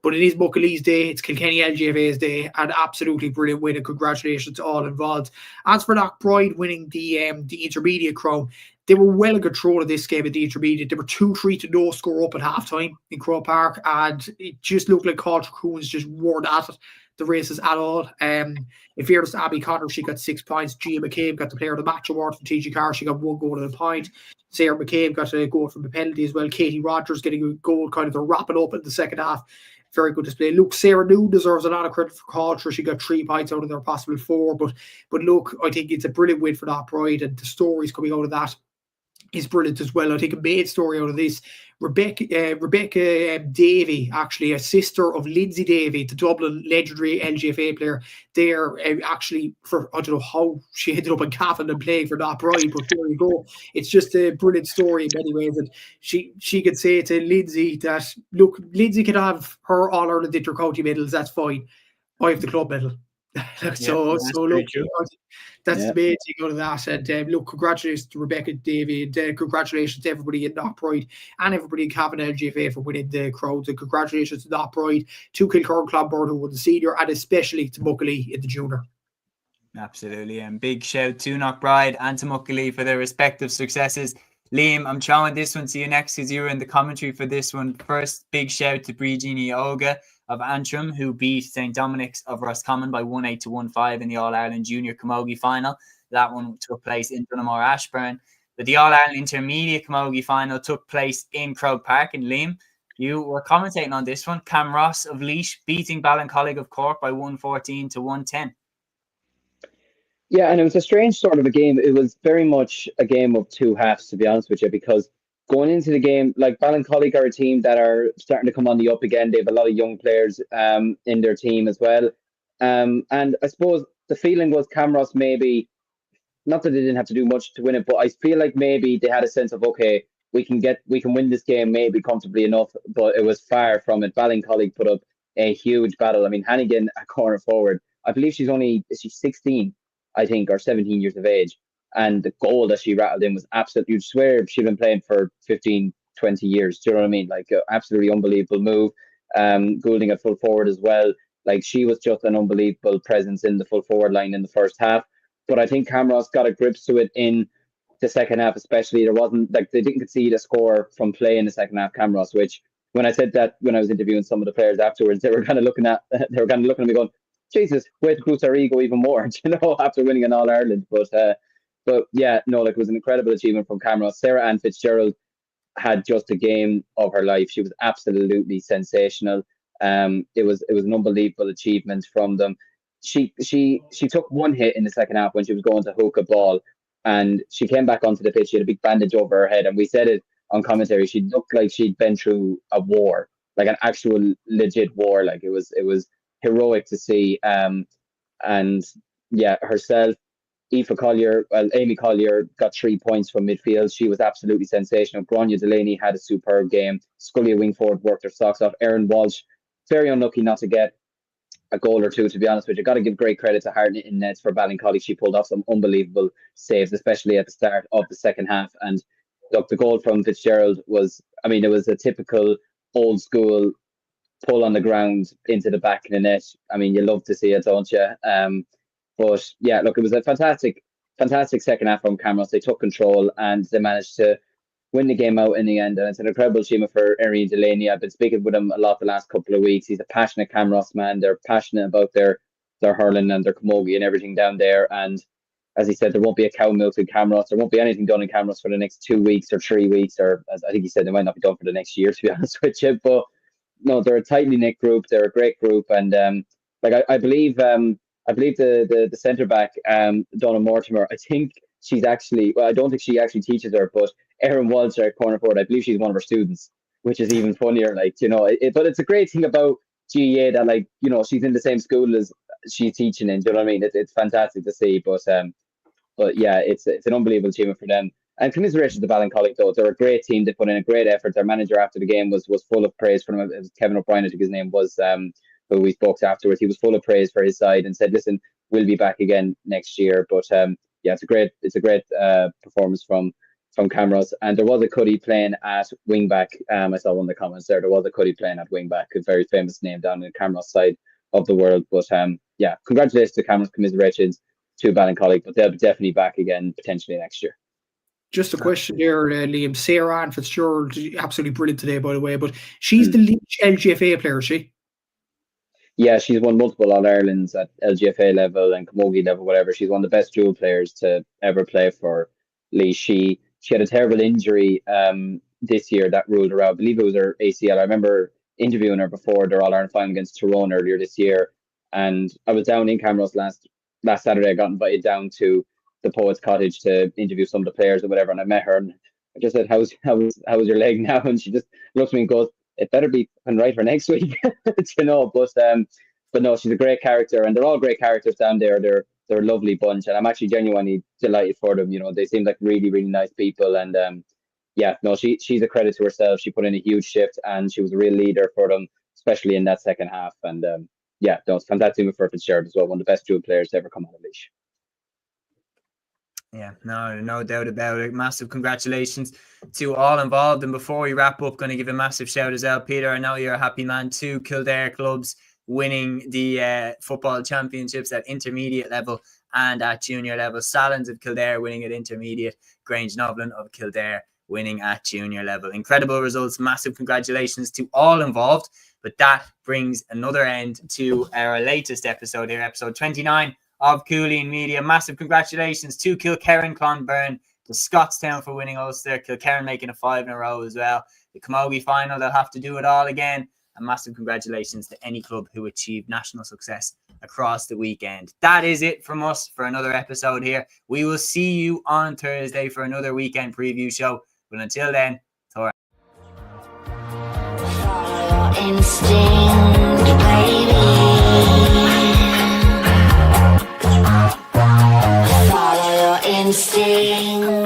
But it is Muckalee's day, it's Kilkenny LGFA's day, and absolutely brilliant win, and congratulations to all involved. As for Knockbride winning the intermediate crown, they were well in control of this game at the intermediate. They were 2-3 to no score up at halftime in Croke Park, and it just looked like Culture Coons just weren't at it, the races at all. In fairness to Abby Connor, she got 6 points. Gia McCabe got the player of the match award from TG Carr. She got 1 goal and a point. Sarah McCabe got a goal from the penalty as well. Katie Rogers getting a goal kind of to wrap it up in the second half. Very good display. Look, Sarah New deserves a lot of credit for Culture. She got 3 points out of their possible 4. But look, I think it's a brilliant win for that Pride, and the stories coming out of that is brilliant as well. I think a main story out of this, Rebecca Davey, actually a sister of Lindsay Davey, the Dublin legendary LGFA player. There actually, for I don't know how she ended up in Cavan and playing for that Pride, but there you go. It's just a brilliant story in many ways, and she could say to Lindsay that, look, Lindsay can have her All-Ireland inter-county medals, that's fine. I have the club medal. So look, that's the main thing out of that. And look, congratulations to Rebecca Davey, and congratulations to everybody in Knockbride and everybody in Cavan LGFA for winning the crowds. And congratulations to Knockbride, to Kilkerrin, Clonberne, who won the senior, and especially to Muckalee in the junior. Absolutely, and big shout to Knockbride and to Muckalee for their respective successes. Liam, I'm throwing this one to you next because you were in the commentary for this one. First, big shout to Brigini Oga of Antrim, who beat St. Dominic's of Roscommon by 1-8 to 1-5 in the All-Ireland Junior Camogie Final. That one took place in Dunamore Ashburn. But the All-Ireland Intermediate Camogie Final took place in Croke Park in Liam. You were commentating on this one. Cam Ross of Laois beating Ballincollig of Cork by 114 to 110. Yeah, and it was a strange sort of a game. It was very much a game of 2 halves, to be honest with you, because going into the game, like Ballincollig are a team that are starting to come on the up again. They have a lot of young players in their team as well. And I suppose the feeling was Camross maybe, not that they didn't have to do much to win it, but I feel like maybe they had a sense of, okay, we can win this game maybe comfortably enough, but it was far from it. Ballincollig put up a huge battle. I mean, Hannigan, a corner forward, I believe she's 16, I think, or 17 years of age. And the goal that she rattled in was absolutely, you'd swear she'd been playing for 15, 20 years. Do you know what I mean? Like, absolutely unbelievable move. Goulding at full forward as well. Like, she was just an unbelievable presence in the full forward line in the first half. But I think Camross got a grips to it in the second half, especially. There wasn't, like, they didn't concede a score from play in the second half, Camross, which when I said that, when I was interviewing some of the players afterwards, they were kind of looking at me going, Jesus, way to boost our ego even more, you know, after winning an All-Ireland. But yeah, no, like, it was an incredible achievement from Camross. Sarah Ann Fitzgerald had just a game of her life. She was absolutely sensational. It was an unbelievable achievement from them. She took one hit in the second half when she was going to hook a ball, and she came back onto the pitch. She had a big bandage over her head, and we said it on commentary. She looked like she'd been through a war, like an actual legit war. Like, it was heroic to see. And yeah, herself, Amy Collier got 3 points from midfield. She was absolutely sensational. Grania Delaney had a superb game. Scully Wingford worked her socks off. Erin Walsh, very unlucky not to get a goal or two, to be honest with you. Got to give great credit to Hartnett in nets for Ballincollig. She pulled off some unbelievable saves, especially at the start of the second half. And look, the goal from Fitzgerald was, I mean, it was a typical old school pull on the ground into the back of the net. I mean, you love to see it, don't you? But yeah, look, it was a fantastic second half from Camrose. They took control and they managed to win the game out in the end. And it's an incredible achievement for Arian Delaney. I've been speaking with him a lot the last couple of weeks. He's a passionate Camrose man. They're passionate about their hurling and their camogie and everything down there. And as he said, there won't be a cow milk in Camrose. There won't be anything done in Camrose for the next 2 weeks or 3 weeks, or as I think he said, they might not be done for the next year, to be honest with you. But no, they're a tightly knit group. They're a great group, and I believe the centre back, Donna Mortimer. I think she's actually, well, I don't think she actually teaches her, but Erin Walsh, our corner forward, I believe she's one of her students, which is even funnier. Like, but it's a great thing about GEA that, like, she's in the same school as she's teaching in. Do you know what I mean? It's fantastic to see, but yeah, it's an unbelievable achievement for them. And commiserations to Ballincollig, though. They're a great team. They put in a great effort. Their manager after the game was full of praise for them. It was Kevin O'Brien, I think his name was, who we spoke to afterwards. He was full of praise for his side and said, listen, we'll be back again next year. But yeah, it's a great performance from Camrose. And there was a Cuddy playing at wing back. I saw one of the comments there. There was a Cuddy playing at wing back, a very famous name down in the Camrose side of the world. But yeah, congratulations to Camrose, commiserations to Ballincollig, but they'll be definitely back again potentially next year. Just a question there, Liam. Sarah Ann Fitzgerald, absolutely brilliant today, by the way, but she's the Laois LGFA player, is she? Yeah, she's won multiple All-Irelands at LGFA level and Camogie level, whatever. She's one of the best dual players to ever play for Laois. She had a terrible injury this year that ruled her out. I believe it was her ACL. I remember interviewing her before their All-Ireland final against Tyrone earlier this year, and I was down in Camrose last Saturday. I got invited down to the Poets Cottage to interview some of the players or whatever, and I met her and I just said, how's your leg now? And she just looked at me and goes, it better be right for next week. But no, she's a great character, and they're all great characters down there. They're a lovely bunch, and I'm actually genuinely delighted for them. They seem like really, really nice people, and yeah, no, she's a credit to herself. She put in a huge shift, and she was a real leader for them, especially in that second half. And yeah, no, it's fantastic for Fitzgerald as well. One of the best dual players to ever come on the Laois. Yeah, no doubt about it. Massive congratulations to all involved. And before we wrap up, going to give a massive shout as well, Peter. I know you're a happy man too. Kildare clubs winning the football championships at intermediate level and at junior level. Salins of Kildare winning at intermediate. Grange Noblin of Kildare winning at junior level. Incredible results. Massive congratulations to all involved. But that brings another end to our latest episode here, episode 29 of Cúilín Media. Massive congratulations to Kilkerrin, Clonberne, to Scotstown for winning Ulster, Kilkerrin making a 5 in a row as well. The Camogie Final, they'll have to do it all again. And massive congratulations to any club who achieved national success across the weekend. That is it from us for another episode here. We will see you on Thursday for another weekend preview show. But until then, Tora. Follow your instinct, baby. Follow your instinct.